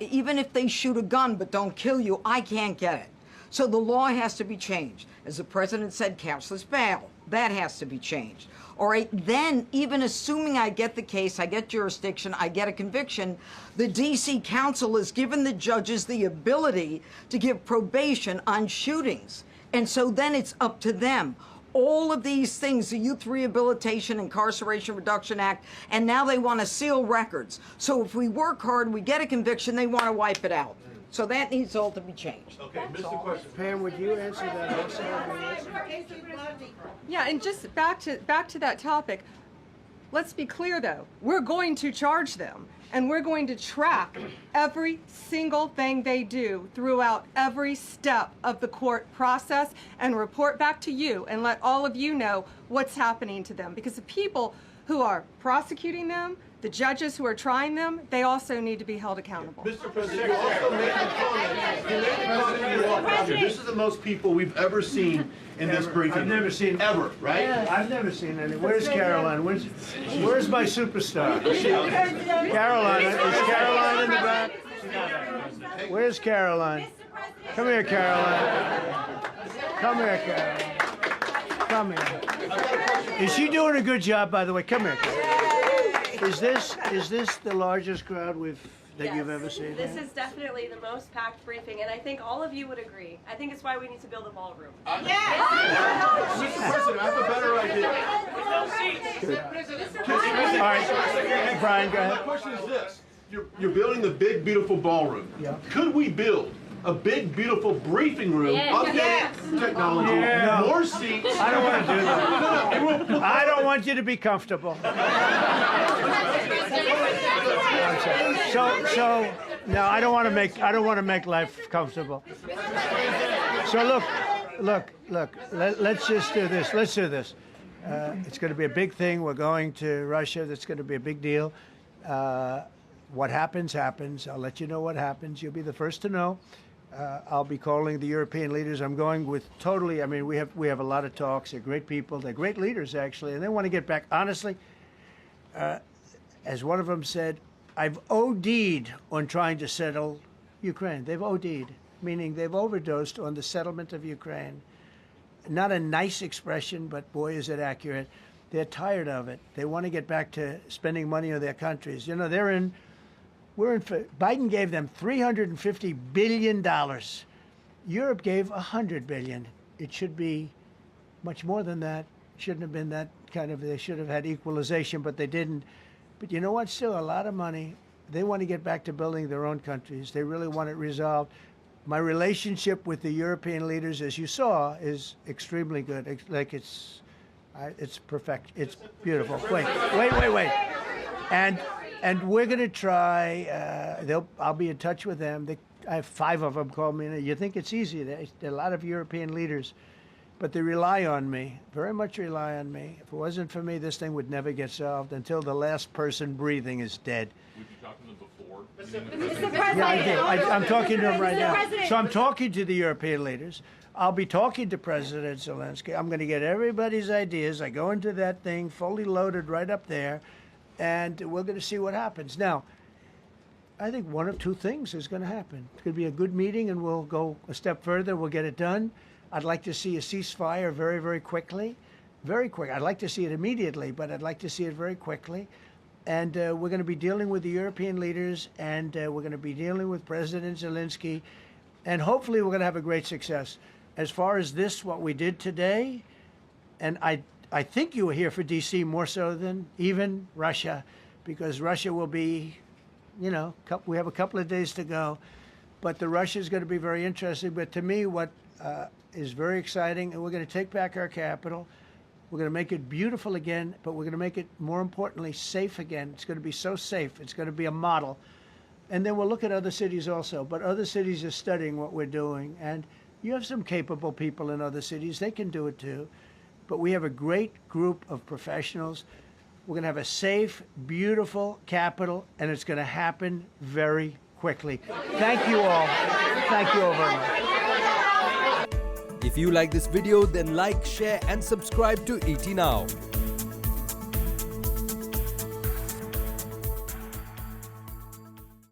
even if they shoot a gun but don't kill you, I can't get it. So the law has to be changed. As the president said, counsel's bail. That has to be changed. All right, then, even assuming I get the case, I get jurisdiction, I get a conviction, the D.C. Council has given the judges the ability to give probation on shootings. And so then it's up to them. All of these things, the Youth Rehabilitation Incarceration Reduction Act, and now they want to seal records. So if we work hard, we get a conviction, they want to wipe it out. So that needs all to be changed. Okay, Mr. Question. Pam, would you answer that also? Yeah, and just back to that topic, let's be clear though, we're going to charge them and we're going to track every single thing they do throughout every step of the court process and report back to you and let all of you know what's happening to them, because the people who are prosecuting them, the judges who are trying them, they also need to be held accountable. Mr. President, you also made a comment. This is the most people we've ever seen in this briefing. I've never seen ever, right? Yeah, I've never seen any. Where's Caroline? Where's my superstar? Caroline. Is Caroline in the back? Where's Caroline? Come here, Caroline. Come here, Caroline. Come here. Is she doing a good job, by the way? Come here, Caroline. Is this the largest crowd that you've ever seen? This is definitely the most packed briefing, and I think all of you would agree. I think it's why we need to build a ballroom. Mr. President, I have a better idea. All right, Brian, go ahead. My question is this. You're building the big, beautiful ballroom. Yeah. Could we build a big, beautiful briefing room, updated technology, more seats? I don't want to do that. I don't want you to be comfortable. So no, I don't want to make life comfortable. So look, look. Let's just do this. Let's do this. It's going to be a big thing. We're going to Russia. That's going to be a big deal. What happens, happens. I'll let you know what happens. You'll be the first to know. I'll be calling the European leaders. I'm going with totally. I mean, we have a lot of talks. They're great people. They're great leaders, actually, and they want to get back. Honestly, as one of them said, I've OD'd on trying to settle Ukraine. They've OD'd, meaning they've overdosed on the settlement of Ukraine. Not a nice expression, but boy, is it accurate. They're tired of it. They want to get back to spending money on their countries. You know, Biden gave them $350 billion. Europe gave $100 billion. It should be much more than that. Shouldn't have been that kind of, they should have had equalization, but they didn't. But you know what? Still a lot of money. They want to get back to building their own countries. They really want it resolved. My relationship with the European leaders, as you saw, is extremely good. It's perfect. It's beautiful. Wait. And we're going to try. I'll be in touch with them. I have 5 of them call me. You think it's easy? There are a lot of European leaders, but they rely on me. Very much rely on me. If it wasn't for me, this thing would never get solved until the last person breathing is dead. Would you talk to them before? Mr. President. Yeah, I did. I'm talking to them right now. So I'm talking to the European leaders. I'll be talking to President Zelensky. I'm going to get everybody's ideas. I go into that thing fully loaded right up there, and we're going to see what happens. Now, I think one of 2 things is going to happen. It's going to be a good meeting, and we'll go a step further. We'll get it done. I'd like to see a ceasefire very, very quickly. Very quick. I'd like to see it immediately, but I'd like to see it very quickly. And we're going to be dealing with the European leaders, and we're going to be dealing with President Zelensky, and hopefully we're going to have a great success. As far as this, what we did today, and I think you were here for D.C. more so than even Russia, because Russia will be, you know, we have a couple of days to go. But the Russia is going to be very interesting. But to me, what is very exciting, and we're going to take back our capital. We're going to make it beautiful again, but we're going to make it, more importantly, safe again. It's going to be so safe. It's going to be a model. And then we'll look at other cities also. But other cities are studying what we're doing. And you have some capable people in other cities. They can do it too. But we have a great group of professionals. We're going to have a safe, beautiful capital, and it's going to happen very quickly. Thank you all. Thank you all very much. If you like this video, then like, share and subscribe to ET Now.